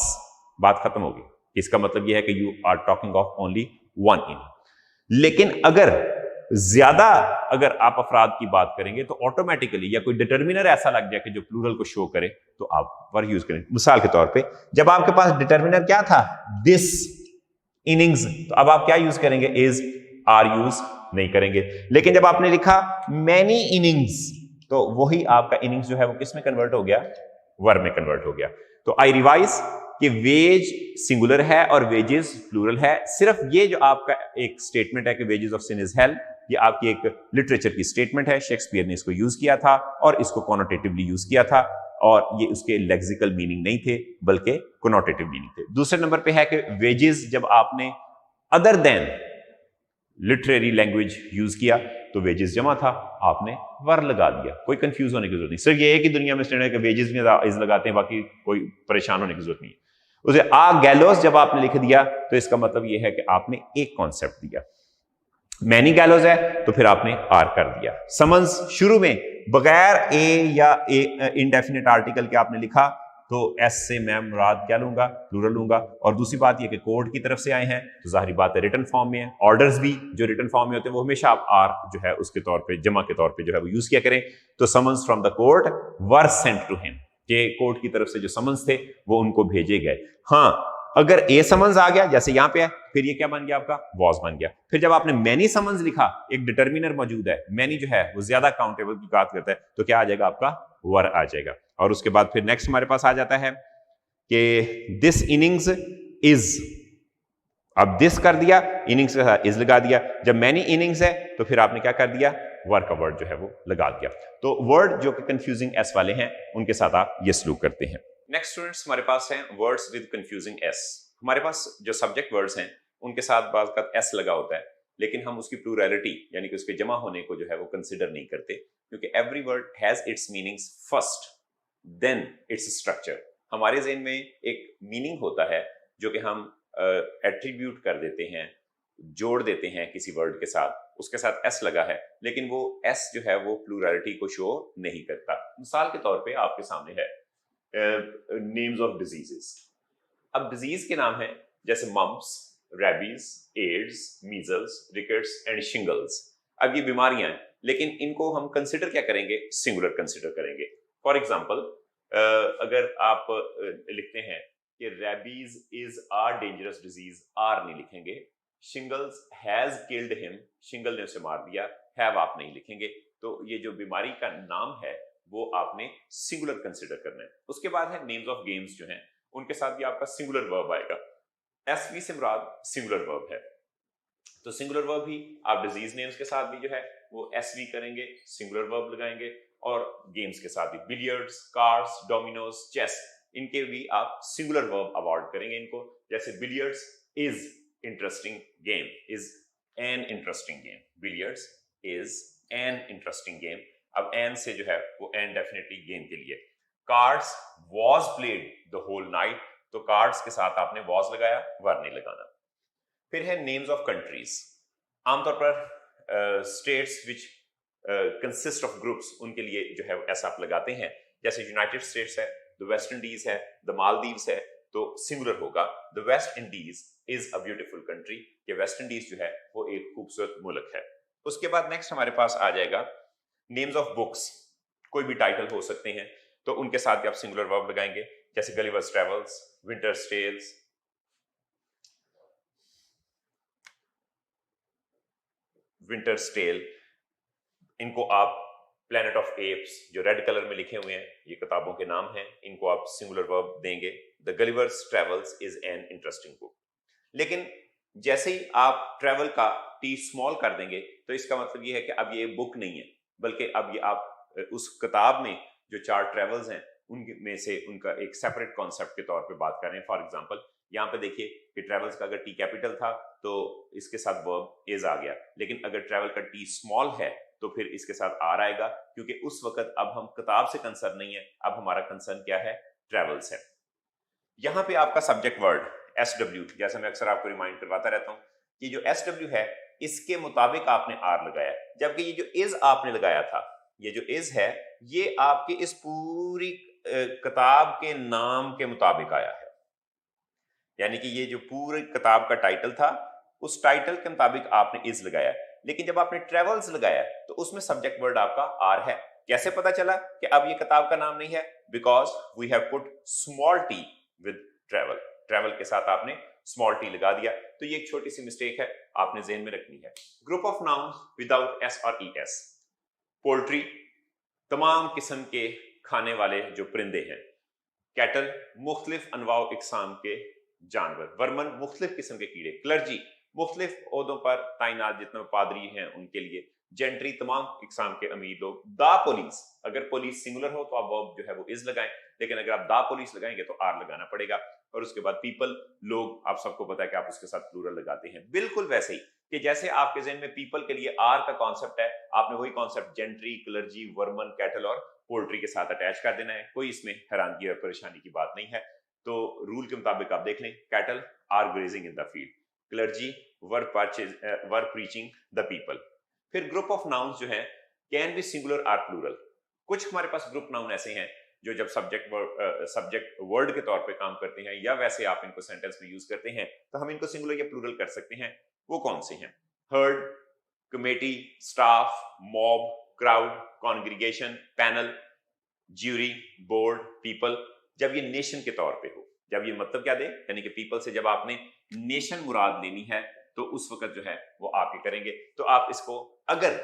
बात खत्म होगी। इसका मतलब यह है कि you are talking of only one inning. लेकिन अगर ज्यादा अगर आप अफराद की बात करेंगे तो ऑटोमेटिकली या कोई डिटर्मिनर ऐसा लग जाए कि जो प्लूरल को शो करे तो आप वर्ड यूज करें। मिसाल के तौर पे जब आपके पास डिटर्मिनर क्या था, दिस इनिंग्स, तो अब आप क्या यूज करेंगे, इज, आर यूज नहीं करेंगे। लेकिन जब आपने लिखा मैनी इनिंग्स तो वही आपका इनिंग्स जो है वो किस में कन्वर्ट हो गया, वर्ब में कन्वर्ट हो गया। तो आई रिवाइज कि वेज सिंगुलर है और वेजेस प्लूरल है। सिर्फ ये जो आपका एक स्टेटमेंट है कि wages of sin is hell, ये आपकी एक लिटरेचर की स्टेटमेंट है, शेक्सपियर ने इसको यूज किया था और इसको कॉनोटेटिवली यूज किया था, और ये उसके लेक्सिकल मीनिंग नहीं थे बल्कि कॉनोटेटिव मीनिंग थे। दूसरे नंबर पे है कि वेजेस जब आपने other than literary language use किया तो वेजेस जमा था, आपने वर लगा दिया, कोई कंफ्यूज होने की जरूरत नहीं। सिर्फ ये है कि दुनिया में स्टैंडर्ड है कि वेजेस में इज लगाते हैं, बाकी कोई परेशान होने की जरूरत नहीं है। उसे आ गैलोस जब आपने लिख दिया तो इसका मतलब यह है कि आपने एक कॉन्सेप्ट दिया। मैनी गैलोस है तो फिर आपने आर कर दिया। समन्स शुरू में बगैर ए या इंडेफिनिट आर्टिकल के आपने लिखा तो एस से मैं मुराद क्या लूंगा, प्लूरल लूंगा। और दूसरी बात यह कि कोर्ट की तरफ से आए हैं तो जाहिर बात है रिटन फॉर्म में है। ऑर्डर्स भी जो रिटन फॉर्म में होते हैं वो हमेशा आप आर जो है उसके तौर पे जमा के तौर पे जो है वो यूज किया करें। तो summons from the court were sent to him, के कोर्ट की तरफ से जो समन्स थे वो उनको भेजे गए। हाँ, अगर ए समन्स आ गया जैसे यहां पे है, फिर ये क्या बन गया आपका, वॉज बन गया। फिर जब आपने मैनी समन्स लिखा, एक डिटर्मिनर मौजूद है, मैनी जो है वो ज्यादा काउंटेबल की बात करता है, तो क्या आ जाएगा आपका, वर आ जाएगा। और उसके बाद फिर नेक्स्ट हमारे पास आ जाता है कि दिस इनिंग्स इज, अब दिस कर दिया, इनिंग्स के साथ इज लगा दिया। जब मैनी इनिंग्स है तो फिर आपने क्या कर दिया, वर का वर्ड जो है वो लगा दिया। तो वर्ड जो कि कंफ्यूजिंग एस वाले हैं उनके साथ आप ये सलूक करते हैं। नेक्स्ट स्टूडेंट्स हमारे पास हैं वर्ड्स विद कंफ्यूजिंग एस। हमारे पास जो सब्जेक्ट वर्ड्स हैं उनके साथ बात का एस लगा होता है, लेकिन हम उसकी प्लूरैलिटी यानी कि उसके जमा होने को जो है वो कंसिडर नहीं करते, क्योंकि every word has its meanings first then its structure. हमारे ज़हन में एक मीनिंग होता है जो कि हम एट्रीब्यूट कर देते हैं, जोड़ देते हैं किसी वर्ड के साथ, उसके साथ एस लगा है, लेकिन वो एस जो है वो प्लूरैलिटी को शो नहीं करता। मिसाल के तौर पे आपके सामने है नेम्स ऑफ डिजीजेस। अब डिजीज के नाम है जैसे mumps, rabies, AIDS, measles, rickets and shingles. अब ये बीमारियां हैं, लेकिन इनको हम कंसिडर क्या करेंगे, सिंगुलर कंसिडर करेंगे। फॉर एग्जाम्पल अगर आप लिखते हैं कि rabies is a dangerous disease, are नहीं लिखेंगे। Shingles has killed him, shingle ने उसे मार दिया, हैव आप नहीं लिखेंगे। तो ये जो बीमारी का नाम है वो आपने सिंगुलर कंसिडर करना है। उसके बाद है नेम्स ऑफ गेम्स जो हैं, उनके साथ भी आपका सिंगुलर वर्ब आएगा। एसवी से मुराद सिंगुलर वर्ब है, तो सिंगुलर वर्ब भी आप डिजीज नेम्स के साथ भी जो है वो एसवी करेंगे, सिंगुलर वर्ब लगाएंगे। और गेम्स के साथ भी बिलियर्ड्स, कार्ड्स, डोमिनोज, चेस, इनके भी आप सिंगुलर वर्ब अवॉर्ड करेंगे इनको। जैसे billiards is interesting game, is an interesting game, billiards is an interesting game. अब एन से जो है वो एन डेफिनेटली गेम के लिए। Cards was played the whole night, तो कार्ड्स के साथ आपने वॉज लगाया, वर नहीं लगाना। फिर है नेम्स ऑफ कंट्रीज। आमतौर पर states which consist of groups, उनके लिए जो है ऐसा आप लगाते हैं। जैसे यूनाइटेड स्टेट्स है, द वेस्ट इंडीज है, द मालदीव्स है, तो सिंगुलर होगा the West Indies is a beautiful country, कि वेस्ट इंडीज जो है वो एक खूबसूरत मुल्क है। उसके बाद नेक्स्ट हमारे पास आ जाएगा नेम्स ऑफ बुक्स। कोई भी टाइटल हो सकते हैं, तो उनके साथ भी आप सिंगुलर वर्ब लगाएंगे। जैसे Gulliver's Travels, Winter's Tales, Winter's Tale, इनको आप प्लेनेट ऑफ एप्स जो रेड कलर में लिखे हुए हैं, ये किताबों के नाम हैं, इनको आप सिंगुलर वर्ब देंगे। The Gulliver's travels is an interesting book. लेकिन जैसे ही आप ट्रेवल का टी स्मॉल कर देंगे, तो इसका मतलब ये है कि अब ये बुक नहीं है, बल्कि अब ये आप उस किताब में जो 4 ट्रेवल्स हैं उनमें से उनका एक सेपरेट कॉन्सेप्ट के तौर पे बात कर रहे हैं। फॉर एग्जांपल यहाँ पे देखिए कि ट्रेवल्स का अगर टी कैपिटल था तो इसके साथ वर्ब इज आ गया, लेकिन अगर ट्रेवल का टी स्मॉल है तो फिर इसके साथ आर आएगा, क्योंकि उस वक्त अब हम किताब से कंसर्न नहीं है, अब हमारा कंसर्न क्या है, ट्रेवल्स है। यहाँ पे आपका सब्जेक्ट वर्ड एस डब्ल्यू, जैसे मैं अक्सर आपको रिमाइंड करवाता रहता हूँ कि जो एस डब्ल्यू है इसके मुताबिक आपने आर लगाया, जबकि ये जो इज आपने लगाया था, ये जो इज है ये आपके इस पूरी किताब के नाम के मुताबिक आया है। यानी कि ये जो पूरी किताब का टाइटल था उस टाइटल के मुताबिक आपने इज लगाया, लेकिन जब आपने ट्रेवल्स लगाया तो उसमें सब्जेक्ट वर्ड आपका आर है। कैसे पता चला कि अब ये किताब का नाम नहीं है? Because we have put small T with travel, travel के साथ आपने स्मॉल टी लगा दिया। तो ये एक छोटी सी मिस्टेक है, आपने ज़हन में रखनी है। Group of nouns without S और ई एस। पोल्ट्री, तमाम किस्म के खाने वाले जो परिंदे हैं। कैटल, मुख्तलिफ अनवाओ इकसाम के जानवर। वर्मन, मुख्तलिफ किस्म के कीड़े। क्लर्जी, मुख्तलिफ ओहदों पर तैनात जितने पादरी हैं उनके लिए। जेंट्री, तमाम इकसाम के अमीर लोग। दा पुलिस, अगर पुलिस सिंगुलर हो तो आप वर्ब जो है वो इज लगाएं, लेकिन अगर आप दा पुलिस लगाएंगे तो आर लगाना पड़ेगा। और उसके बाद पीपल, लोग, आप सबको पता है कि आप उसके साथ प्लूरल लगाते हैं। बिल्कुल वैसे ही कि जैसे आपके ज़हन में पीपल के लिए आर का कॉन्सेप्ट है, आपने वही concept gentry, clergy, Varman, cattle और पोल्ट्री के साथ अटैच कर देना है। कोई इसमें हैरानगी और परेशानी की बात नहीं है। तो रूल के मुताबिक आप देख लें, cattle are grazing in the field, clergy were preaching the people. फिर ग्रुप ऑफ नाउन्स जो है can be singular or plural. कुछ हमारे पास ग्रुप नाउन ऐसे हैं जो जब सब्जेक्ट वर्ड के तौर पे काम करते हैं या वैसे आप इनको सेंटेंस में यूज करते हैं तो हम इनको सिंगुलर या प्लूरल कर सकते हैं। वो कौन से हैं? Heard, committee, staff, mob, crowd, congregation, panel, jury, board, people. जब ये नेशन के तौर पे हो, जब ये मतलब क्या दे, यानी कि पीपल से जब आपने नेशन मुराद लेनी है तो उस वक्त जो है वो आप ये करेंगे। तो आप इसको अगर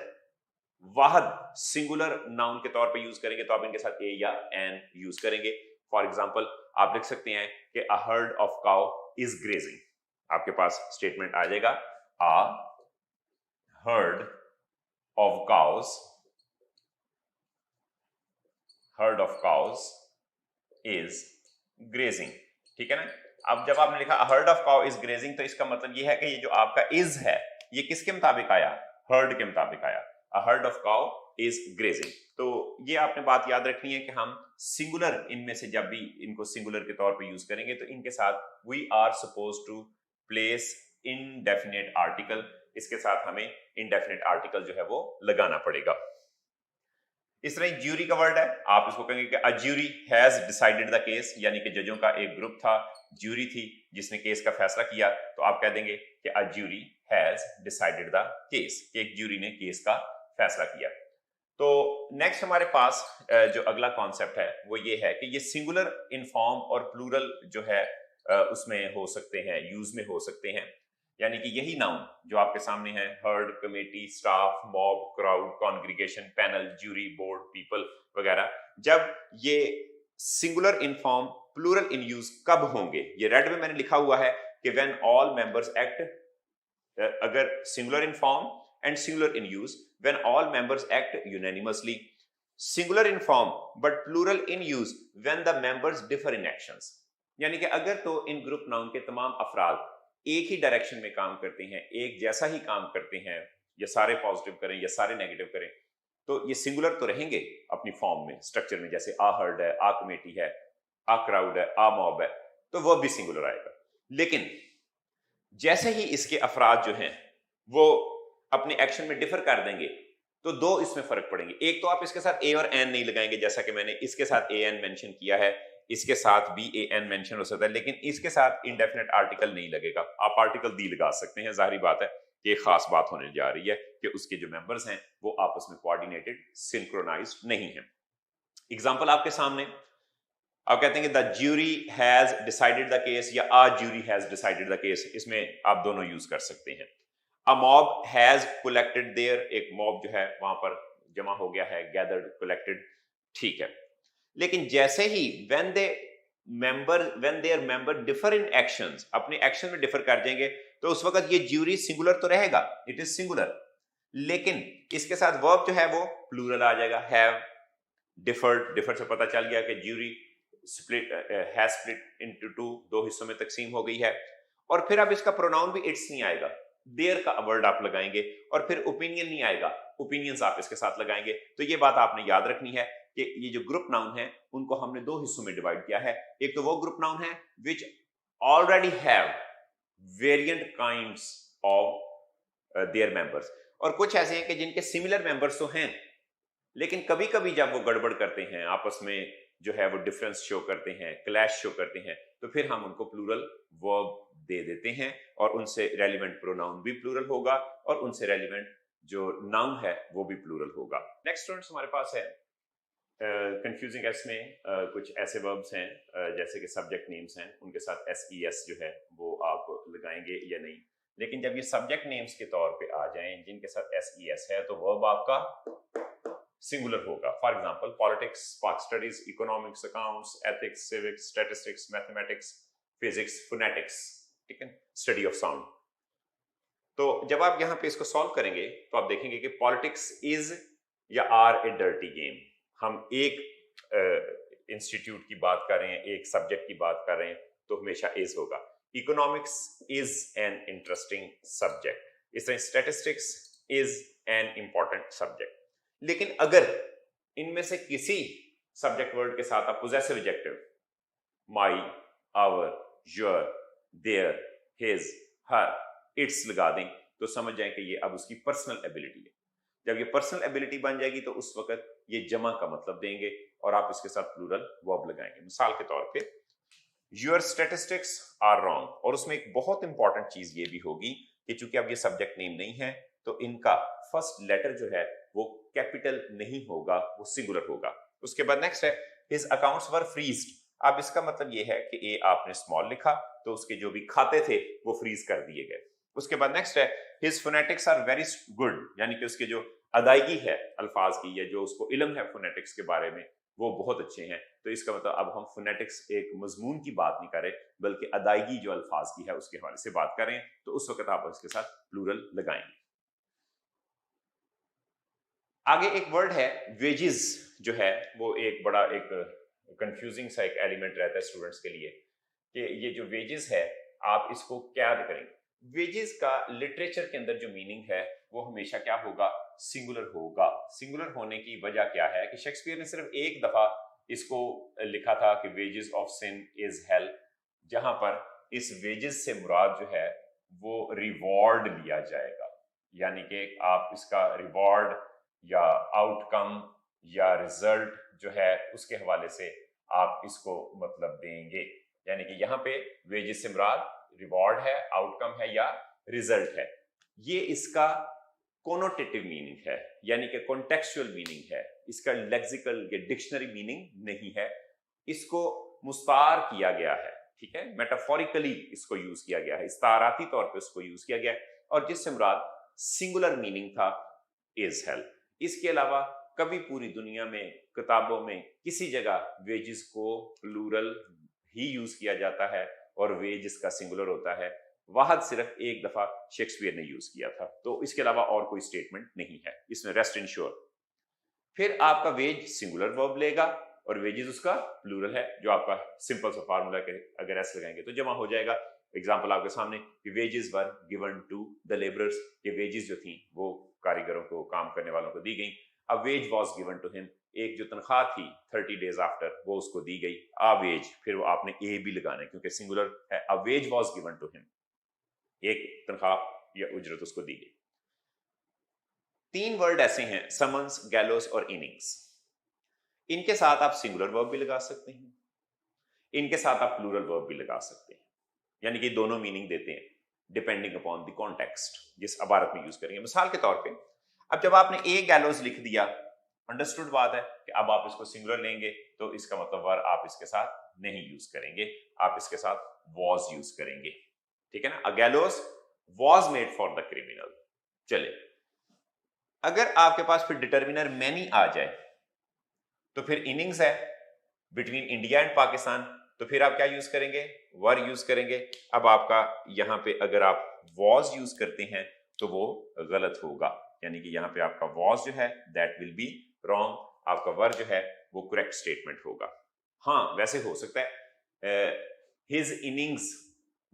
वाहद सिंगुलर नाउन के तौर पे यूज करेंगे तो आप इनके साथ ए या एन यूज करेंगे। फॉर एग्जांपल आप लिख सकते हैं कि a herd of cow is grazing. आपके पास स्टेटमेंट आ जाएगा, a herd of cows, heard of cows is grazing. ठीक है ना। अब जब आपने लिखा heard of cow is grazing तो इसका मतलब यह है कि ये जो आपका इज है ये किसके मुताबिक आया, हर्ड के मुताबिक आया। A herd of cow is grazing. तो ये आपने बात याद रखनी है कि हम सिंगुलर इनमें से जब भी इनको सिंगुलर के तौर पे यूज करेंगे तो इनके साथ we are suppose to place indefinite article, इसके साथ हमें इनडेफिनेट आर्टिकल जो है वो लगाना पड़ेगा। इस तरह ज्यूरी का वर्ड है, आप इसको कहेंगे कि a jury has decided the case, यानी कि जजों का एक ग्रुप था, ज्यूरी थी जिसने केस का फैसला किया, तो आप कह देंगे कि a jury has decided the case, एक ज्यूरी ने केस का फैसला किया। तो नेक्स्ट हमारे पास जो अगला कॉन्सेप्ट है वो ये है कि ये सिंगुलर इन फॉर्म और प्लूरल जो है उसमें हो सकते हैं, यूज में हो सकते हैं। यानी कि यही नाउन जो आपके सामने है, herd, committee, staff, mob, crowd, congregation, panel, jury, board, people वगैरह, जब ये singular in form plural in use कब होंगे, ये रेड में मैंने लिखा हुआ है कि व्हेन ऑल मेंबर्स एक्ट, अगर singular in form and singular in use when all members act unanimously, singular in form but plural in use when the members differ in actions. यानी कि अगर तो इन ग्रुप नाउन के तमाम अफराद एक ही direction में काम करते हैं, एक जैसा ही काम करते हैं, या सारे पॉजिटिव करें या सारे नेगेटिव करें, तो ये सिंगुलर तो रहेंगे अपनी फॉर्म में, स्ट्रक्चर में, जैसे आ हर्ड है, आ कमेटी है, आ क्राउड है, आ मॉब है, तो वो भी सिंगुलर आएगा। लेकिन जैसे ही इसके अफराद जो हैं वो अपने एक्शन में डिफर कर देंगे तो दो इसमें फर्क पड़ेंगे। एक तो आप इसके साथ ए और एन नहीं लगाएंगे, जैसा कि मैंने इसके साथ ए एन मेंशन किया है, इसके साथ बी ए एन मेंशन हो सकता है, लेकिन इसके साथ इंडेफिनेट आर्टिकल नहीं लगेगा। आप आर्टिकल दी लगा सकते हैं, जाहिर बात है कि एक खास बात होने जा रही है कि उसके जो मेंबर्स हैं वो आपस में कोऑर्डिनेटेड, सिंक्रोनाइज्ड नहीं है। एग्जांपल आपके सामने, आप कहते हैं कि the jury has decided the case, या a jury has decided the case, इसमें आप दोनों यूज कर सकते हैं। A mob has collected there, एक मॉब जो है वहां पर जमा हो गया है, गैदर्ड, कलेक्टेड, ठीक है। लेकिन जैसे ही when their member differ in actions, अपने एक्शन में डिफर कर जाएंगे, तो उस वक्त ये ज्यूरी सिंगुलर तो रहेगा, इट इज सिंगुलर, लेकिन इसके साथ वर्ब जो है वो प्लूरल आ जाएगा, हैव डिफर्ड। डिफर से पता चल गया कि jury has split into two, दो हिस्सों में तकसीम हो गई है। और फिर अब इसका प्रोनाउन भी इट्स नहीं आएगा, देयर का वर्ड आप लगाएंगे, और फिर ओपिनियन नहीं आएगा, ओपिनियंस आप इसके साथ लगाएंगे। तो ये बात आपने याद रखनी है कि ये जो ग्रुप नाउन है उनको हमने दो हिस्सों में डिवाइड किया है। एक तो वो ग्रुप नाउन है विच already have variant kinds of their members, और कुछ ऐसे हैं कि जिनके सिमिलर मेंबर्स तो हैं, लेकिन कभी कभी जब वो गड़बड़ करते हैं, आपस में जो है वो डिफरेंस शो करते हैं, क्लैश शो करते हैं, तो फिर हम उनको प्लूरल वर्ब दे देते हैं, और उनसे रेलिवेंट प्रोनाउन भी प्लूरल होगा, और उनसे रेलिवेंट जो नाउन है वो भी प्लूरल होगा। नेक्स्ट स्टूडेंट्स हमारे पास है कंफ्यूजिंग एस में कुछ ऐसे वर्ब्स हैं जैसे कि सब्जेक्ट नेम्स हैं, उनके साथ एस ई एस जो है वो आप लगाएंगे या नहीं। लेकिन जब ये सब्जेक्ट नेम्स के तौर पे आ जाएं जिनके साथ एस ई एस है, तो वर्ब आपका सिंगुलर होगा। फॉर एग्जांपल पॉलिटिक्स, पाक studies, economics, accounts, ethics, civics, statistics, mathematics, physics, phonetics, ठीक है, स्टडी ऑफ साउंड। तो जब आप यहां पे इसको सॉल्व करेंगे तो आप देखेंगे कि पॉलिटिक्स इज या आर ए डर्टी गेम। हम एक इंस्टीट्यूट की बात कर रहे हैं, एक सब्जेक्ट की बात कर रहे हैं, तो हमेशा इज होगा। Economics is an interesting subject, इस तरह statistics is an important subject. लेकिन अगर इनमें से किसी सब्जेक्ट वर्ड के साथ आप possessive adjective my, our, your, their, his, her, its लगा दें तो समझ जाएं कि ये अब उसकी पर्सनल एबिलिटी है। जब ये पर्सनल एबिलिटी बन जाएगी तो उस वक्त ये जमा का मतलब देंगे, और आप इसके साथ प्लूरल वर्ब लगाएंगे। मिसाल के तौर पे योर स्टैटिस्टिक्स आर रॉन्ग, और उसमें एक बहुत इंपॉर्टेंट चीज ये भी होगी कि चूंकि अब ये सब्जेक्ट नेम नहीं है तो इनका फर्स्ट लेटर जो है वो कैपिटल नहीं होगा, वो सिंगुलर होगा। उसके बाद नेक्स्ट है हिज अकाउंट्स वर फ्रीज्ड। अब इसका मतलब ये है कि ए आपने स्मॉल लिखा तो उसके जो भी खाते थे वो फ्रीज कर दिए गए। उसके बाद नेक्स्ट है his phonetics are very good, यानी कि उसके जो अदायगी है अल्फाज की या जो उसको इल्म है फोनेटिक्स के बारे में वो बहुत अच्छे हैं। तो इसका मतलब अब हम फोनेटिक्स एक मजमून की बात नहीं कर रहे बल्कि अदायगी जो अल्फाज की है उसके हवाले से बात करें, तो उस वक्त आप इसके साथ प्लूरल लगाएंगे। आगे एक वर्ड है वेजेस, जो है वो एक बड़ा एक कंफ्यूजिंग सा एक एलिमेंट रहता है स्टूडेंट्स के लिए कि ये जो वेजेस है आप इसको क्या करेंगे। वेजेस का लिटरेचर के अंदर जो मीनिंग है वो हमेशा क्या होगा, सिंगुलर होगा। सिंगुलर होने की वजह क्या है कि शेक्सपियर ने सिर्फ एक दफा इसको लिखा था कि wages of sin is hell, जहां पर इस वेजेस से मुराद जो है वो रिवॉर्ड लिया जाएगा, यानी कि आप इसका रिवॉर्ड या आउटकम या रिजल्ट जो है उसके हवाले से आप इसको मतलब देंगे। यानी कि यहाँ पे वेजेस से मुराद रिवॉर्ड है, आउटकम है या रिजल्ट है। ये इसका कोनोटेटिव मीनिंग है, यानी कि कॉन्टेक्चुअल मीनिंग है, इसका लेक्सिकल या डिक्शनरी मीनिंग नहीं है। इसको मुस्तार किया गया है, ठीक है, मेटाफोरिकली इसको यूज किया गया है, इस्ताराती तौर पे इसको यूज किया गया है, और जिससे मुराद सिंगुलर मीनिंग था इज हेल्प। इसके अलावा कभी पूरी दुनिया में किताबों में किसी जगह वेजेस को प्लूरल ही यूज किया जाता है और वेज इसका सिंगुलर होता है। वाहद सिर्फ एक दफा शेक्सपियर ने यूज किया था, तो इसके अलावा और कोई स्टेटमेंट नहीं है इसमें, रेस्ट इंश्योर। फिर आपका वेज सिंगुलर वर्ब लेगा और वेजेस उसका प्लूरल है, जो आपका सिंपल सा फार्मूला के अगर ऐसे लगाएंगे तो जमा हो जाएगा। एग्जाम्पल आपके सामने, wages were given to the labourers, ये वेजेस जो थी वो कारीगरों को, काम करने वालों को दी गई। A wage was given to him, एक जो तनख्वाह थी 30 डेज आफ्टर वो उसको दी गई। अ वेज, फिर वो आपने ए भी लगाना है क्योंकि सिंगुलर है। A wage was given to him, एक तनख्वाह या उजरत उसको दी गई। 3 वर्ड ऐसे हैं, समन्स, गैलोस और इनिंग्स। इनके साथ आप सिंगुलर वर्ब भी लगा सकते हैं, इनके साथ आप प्लूरल वर्ब भी लगा सकते हैं, यानी कि दोनों मीनिंग देते हैं डिपेंडिंग अपॉन द कॉन्टेक्स्ट जिस इबारत में यूज करेंगे। मिसाल के तौर पे अब जब आपने ए गैलोस लिख दिया, अंडरस्टूड बात है कि अब आप इसको सिंगुलर लेंगे तो इसका मतलब वर्ब आप इसके साथ नहीं यूज करेंगे, आप इसके साथ वॉज यूज करेंगे, ठीक है ना। A gallows was made for the criminal. चले, अगर आपके पास फिर डिटर्मिनर मैनी आ जाए तो फिर इनिंग्स है बिटवीन इंडिया एंड पाकिस्तान, तो फिर आप क्या यूज करेंगे, वर यूज करेंगे। अब आपका यहां पे अगर आप वॉज यूज करते हैं तो वो गलत होगा, यानी कि यहां पे आपका वॉज जो है दैट विल बी रॉन्ग, आपका वर जो है वो करेक्ट स्टेटमेंट होगा। हाँ, वैसे हो सकता है his innings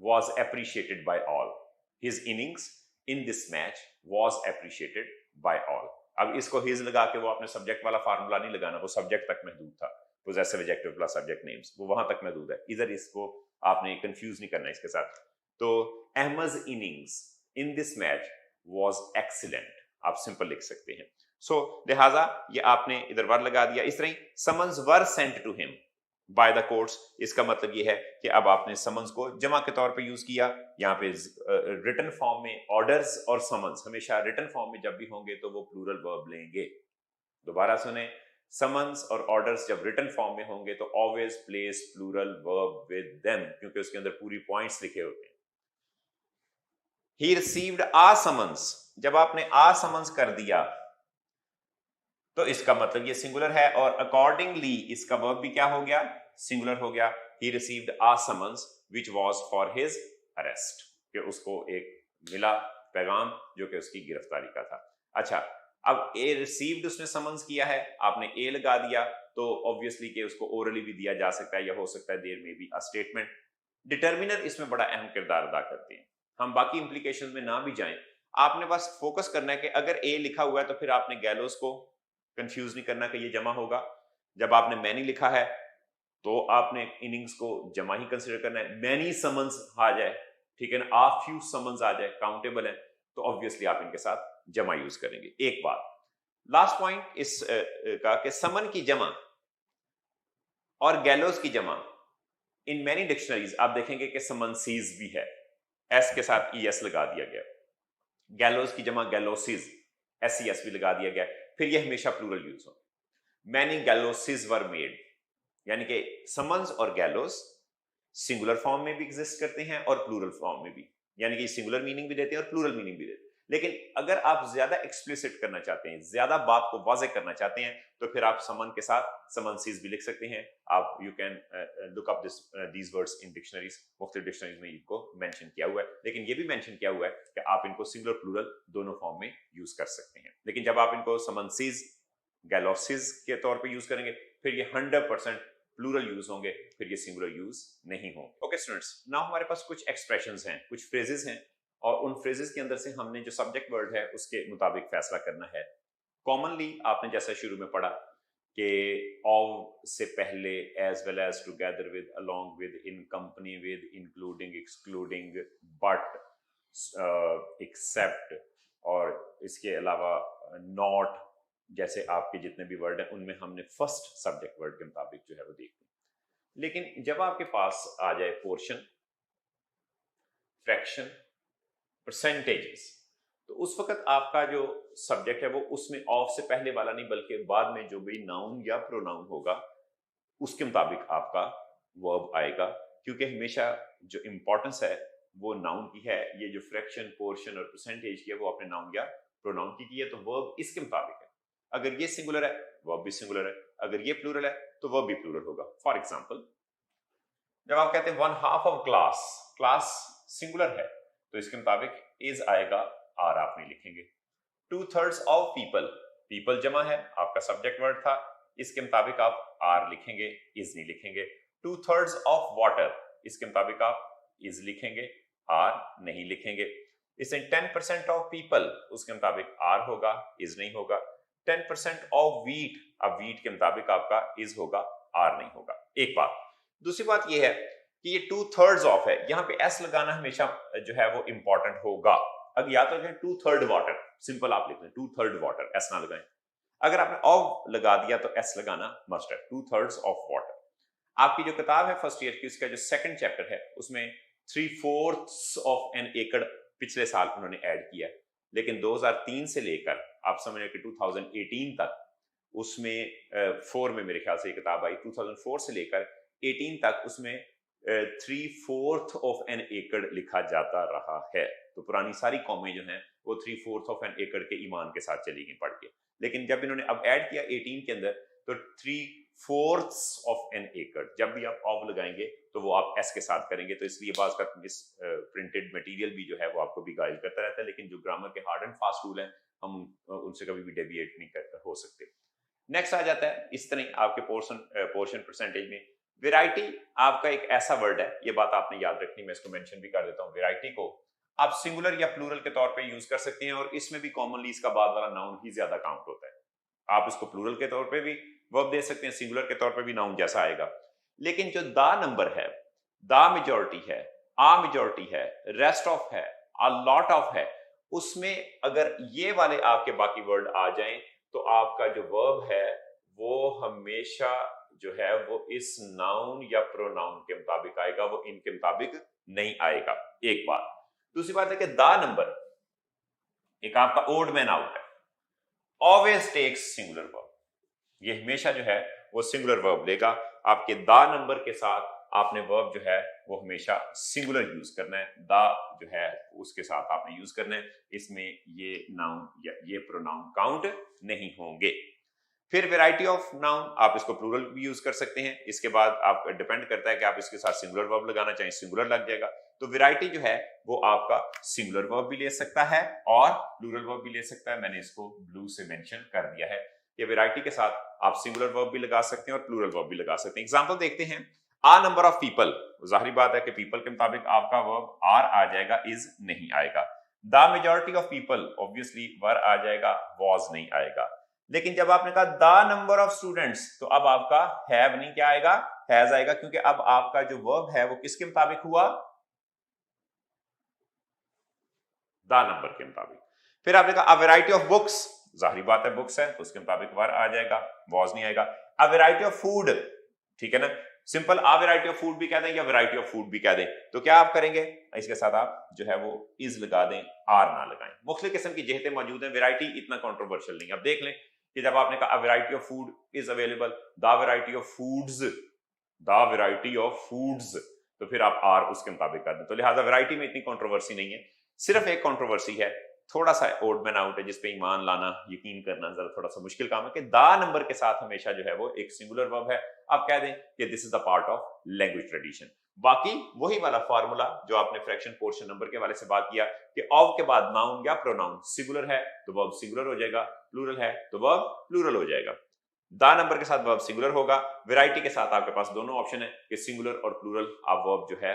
was appreciated by all, his innings in this match was appreciated by all. अब इसको हिज लगा के वो आपने सब्जेक्ट वाला फार्मूला नहीं लगाना, वो सब्जेक्ट तक महदूद था, possessive adjective plus subject names, वो वहां तक महदूद है, इधर इसको आपने कंफ्यूज नहीं करना इसके साथ। तो Ahmad innings in this match was excellent, आप सिंपल लिख सकते हैं। सो लिहाजा ये आपने इधर वर लगा दिया। इस तरह summons were sent to him by the courts, इसका मतलब ये है कि अब आपने समन्स को जमा के तौर पे यूज किया। यहाँ पे रिटन फॉर्म में ऑर्डर्स और समन्स हमेशा रिटन फॉर्म में जब भी होंगे तो वो प्लूरल वर्ब लेंगे। दोबारा सुने, समन्स और ऑर्डर्स जब रिटन फॉर्म में होंगे तो always place plural verb with them, क्योंकि उसके अंदर पूरी पॉइंट्स लिखे होते हैं। ही रिसीव्ड आ समन्स, जब आपने आ समन्स कर दिया तो इसका मतलब ये सिंगुलर है और अकॉर्डिंगली इसका वर्ब भी क्या हो गया, सिंगुलर हो गया। He received a summons which was for his arrest, कि उसको एक मिला पैगाम जो कि उसकी गिरफ्तारी का था। अच्छा, अब ए रिसीव्ड उसने समन्स किया है, आपने ए लगा दिया तो ऑब्वियसली कि उसको ओरली भी दिया जा सकता है या हो सकता है देयर में बी अ स्टेटमेंट। डिटर्मिनर इसमें बड़ा अहम किरदार अदा करते हैं। हम बाकी इंप्लीकेशंस में ना भी जाएं, आपने बस फोकस करना है कि अगर ए लिखा हुआ है तो फिर आपने गैलोस को कंफ्यूज नहीं करना कि ये जमा होगा। जब आपने मैनी लिखा है तो आपने इनिंग्स को जमा ही कंसिडर करना है। मैनी समन्स आ जाए, ठीक है ना, आ फ्यू समन्स आ जाए, काउंटेबल है, तो ऑब्वियसली आप इनके साथ जमा यूज करेंगे। एक बात लास्ट पॉइंट इस का कि समन की जमा और गैलोस की जमा इन मैनी डिक्शनरीज आप देखेंगे कि समनसीज भी है, एस के साथ ई एस लगा दिया गया। गैलोस की जमा गैलोसिस, एस ई एस भी लगा दिया गया, फिर ये हमेशा प्लूरल यूज हो। मैनी गैलोसिस वर मेड, यानी कि समन्स और गैलोस सिंगुलर फॉर्म में भी एग्जिस्ट करते हैं और प्लूरल फॉर्म में भी, यानी कि सिंगुलर मीनिंग भी देते हैं और प्लूरल मीनिंग भी देते हैं। लेकिन अगर आप ज्यादा एक्सप्लिसिट करना चाहते हैं, ज्यादा बात को वाज़ेह करना चाहते हैं, तो फिर आप समन के साथ समनसीज भी लिख सकते हैं। आप you can look up these words in dictionaries, मुख्तलिफ डिक्शनरीज में इनको मेंशन किया हुआ है। लेकिन ये भी मेंशन किया हुआ है कि आप इनको सिंगुलर प्लूरल दोनों फॉर्म में यूज कर सकते हैं। लेकिन जब आप इनको समनसीज गैलोसिस के तौर पे यूज करेंगे, फिर ये 100% प्लूरल यूज होंगे, फिर ये सिंगुलर यूज नहीं होंगे। ओके स्टूडेंट्स, नाउ हमारे पास कुछ एक्सप्रेशंस हैं, कुछ फ्रेजेस हैं, और उन फ्रेजेस के अंदर से हमने जो सब्जेक्ट वर्ड है उसके मुताबिक फैसला करना है। कॉमनली आपने जैसा शुरू में पढ़ा कि ऑफ से पहले as well as, together with, along with, in company with, including, excluding, but, except, और इसके अलावा नॉट जैसे आपके जितने भी वर्ड हैं उनमें हमने फर्स्ट सब्जेक्ट वर्ड के मुताबिक जो है वो देखते। लेकिन जब आपके पास आ जाए पोर्शन, फ्रैक्शन, परसेंटेजेस, तो उस वक्त आपका जो सब्जेक्ट है वो उसमें ऑफ से पहले वाला नहीं बल्कि बाद में जो भी नाउन या प्रोनाउन होगा उसके मुताबिक आपका वर्ब आएगा, क्योंकि हमेशा जो इंपॉर्टेंस है वो नाउन की है। ये जो फ्रैक्शन, पोर्शन और परसेंटेज की है वो अपने नाउन या प्रोनाउन की है, तो वर्ब इसके मुताबिक है। अगर ये सिंगुलर है वर्ब भी सिंगुलर है, अगर ये प्लूरल है तो वर्ब भी प्लूरल होगा। फॉर एग्जांपल, जब आप कहते हैं 1/2 ऑफ क्लास, क्लास सिंगुलर है तो इसके मुताबिक इज आएगा, आर आप नहीं लिखेंगे। 2/3 ऑफ पीपल, पीपल जमा है, आपका सब्जेक्ट वर्ड था, इसके मुताबिक आप आर लिखेंगे, इज नहीं लिखेंगे। 2/3 ऑफ वाटर, इसके मुताबिक आप इज लिखेंगे, आर नहीं लिखेंगे। इसे 10% ऑफ पीपल, उसके मुताबिक आर होगा, इज नहीं होगा। 10% ऑफ वीट, अब वीट के मुताबिक आपका इज होगा, आर नहीं होगा। एक बात। दूसरी बात यह है कि ये 2/3 ऑफ है, यहां पे एस लगाना हमेशा जो है वो इंपॉर्टेंट होगा। अगर या तो 2/3 वाटर, सिंपल आप लिख लें 2/3 वाटर, एस ना लगाएं। अगर आपने ऑफ लगा दिया तो एस लगाना मस्ट है। 2/3 ऑफ वाटर। आपकी जो किताब है फर्स्ट ईयर की, उसका जो सेकंड चैप्टर है उसमें 3/4 ऑफ एन एकड़ पिछले साल उन्होंने ऐड किया, लेकिन 2003 से लेकर आप समझ कि 2018 तक उसमें 4 में मेरे ख्याल से किताब आई, 2004 से लेकर 18 तक उसमें 3/4 ऑफ एन एकड़ लिखा जाता रहा है। तो पुरानी सारी कौमें जो हैं वो 3/4 ऑफ एन एकड़ के ईमान के साथ चली गई पढ़ के। लेकिन जब इन्होंने अब ऐड किया 18 के अंदर तो 3/4 ऑफ एन एकड़, जब भी आप ऑफ लगाएंगे तो वो आप एस के साथ करेंगे। तो इसलिए बात का इस प्रिंटेड मटेरियल भी जो है वो आपको भी गाइड करता रहता है, लेकिन जो ग्रामर के हार्ड एंड फास्ट रूल हैं हम उनसे कभी भी डेविएट नहीं हो सकते। नेक्स्ट आ जाता है इस तरह आपके पोर्शन परसेंटेज में वैरायटी। आपका एक ऐसा वर्ड है, ये बात आपने याद रखनी, मैं इसको मेंशन भी कर देता हूं। वैरायटी को आप सिंगुलर या प्लूरल के तौर पे यूज कर सकते हैं, और इसमें भी कॉमनली इसका बाद वाला नाउन ही ज्यादा काउंट होता है। आप इसको प्लूरल के तौर पे भी वर्ब दे सकते हैं, सिंगुलर के तौर पे भी नाउन जैसा आएगा। लेकिन जो दा नंबर है, दा मेजॉरिटी है, आ मेजॉरिटी है, रेस्ट ऑफ है, अ लॉट ऑफ है, उसमें अगर ये वाले आपके बाकी वर्ड आ जाएं तो आपका जो वर्ब है वो हमेशा जो है वो इस नाउन या प्रोनाउन के मुताबिक आएगा, वो इनके मुताबिक नहीं आएगा। एक बात। दूसरी बात है कि दा नंबर एक आपका ओड मैन आउट है, ऑलवेज टेक्स सिंगुलर वर्ब, ये हमेशा जो है वो सिंगुलर वर्ब लेगा। आपके दा नंबर के साथ आपने वर्ब जो है वो हमेशा सिंगुलर यूज करना है, दा जो है उसके साथ आपने यूज करना है, इसमें ये नाउन या ये प्रोनाउन काउंट नहीं होंगे। फिर वैरायटी ऑफ नाउन, आप इसको प्लूरल भी यूज कर सकते हैं। इसके बाद आप डिपेंड करता है कि आप इसके साथ सिंगुलर वर्ब लगाना चाहें, सिंगुलर लग जाएगा। तो वैरायटी जो है वो आपका सिंगुलर वर्ब भी ले सकता है और प्लूरल वर्ब भी ले सकता है। मैंने इसको ब्लू से मेंशन कर दिया है कि वैरायटी के साथ आप सिंगुलर वर्ब भी लगा सकते हैं और प्लूरल वर्ब भी लगा सकते हैं। एग्जांपल देखते हैं। आ नंबर ऑफ पीपल, जाहिर बात है कि पीपल के मुताबिक आपका वर्ब आर आ जाएगा, इज नहीं आएगा। The majority of people, obviously were आ जाएगा, वॉज नहीं आएगा। लेकिन जब आपने कहा द नंबर ऑफ स्टूडेंट्स, तो अब आपका हैव नहीं क्या आएगा, हैज आएगा, क्योंकि अब आपका जो वर्ब है वो किसके मुताबिक हुआ, द नंबर के मुताबिक। फिर आपने कहा अ वैरायटी ऑफ बुक्स, जाहिर बात है बुक्स है तो उसके मुताबिक वर आ जाएगा, वॉज नहीं आएगा। अ वैरायटी ऑफ फूड, ठीक है ना, simple a variety of food भी कह दें या वैरायटी ऑफ फूड भी कह दें, तो क्या आप करेंगे, इसके साथ आप जो है वो इज लगा दें, आर ना लगाएं। मुख्तलिफ किस्म की जहतें मौजूद हैं, वैरायटी इतना कंट्रोवर्शियल नहीं। अब देख लें कि जब आपने कहा variety of food is available, the variety of foods, the variety of foods, तो फिर आप आर उसके मुताबिक कर दें। तो लिहाजा वैरायटी में इतनी कंट्रोवर्सी नहीं है, सिर्फ एक कंट्रोवर्सी है, थोड़ा सा ओड मैन आउट है, जिसपे ईमान लाना, यकीन करना जरा थोड़ा सा मुश्किल काम है कि दा नंबर के साथ हमेशा जो है वो एक सिंगुलर वर्ब है। आप कह दें कि this is the part of language tradition. बाकी वही वाला फार्मूला जो आपने फ्रैक्शन पोर्शन नंबर के हवाले से बात किया कि ऑफ के बाद नाउन या प्रोनाउन सिंगुलर है तो वर्ब सिंगुलर हो जाएगा, प्लूरल है तो वर्ब प्लूरल हो जाएगा। दा नंबर के साथ वर्ब सिंगुलर होगा, वैरायटी के साथ आपके पास दोनों ऑप्शन है कि सिंगुलर और प्लूरल आप वर्ब जो है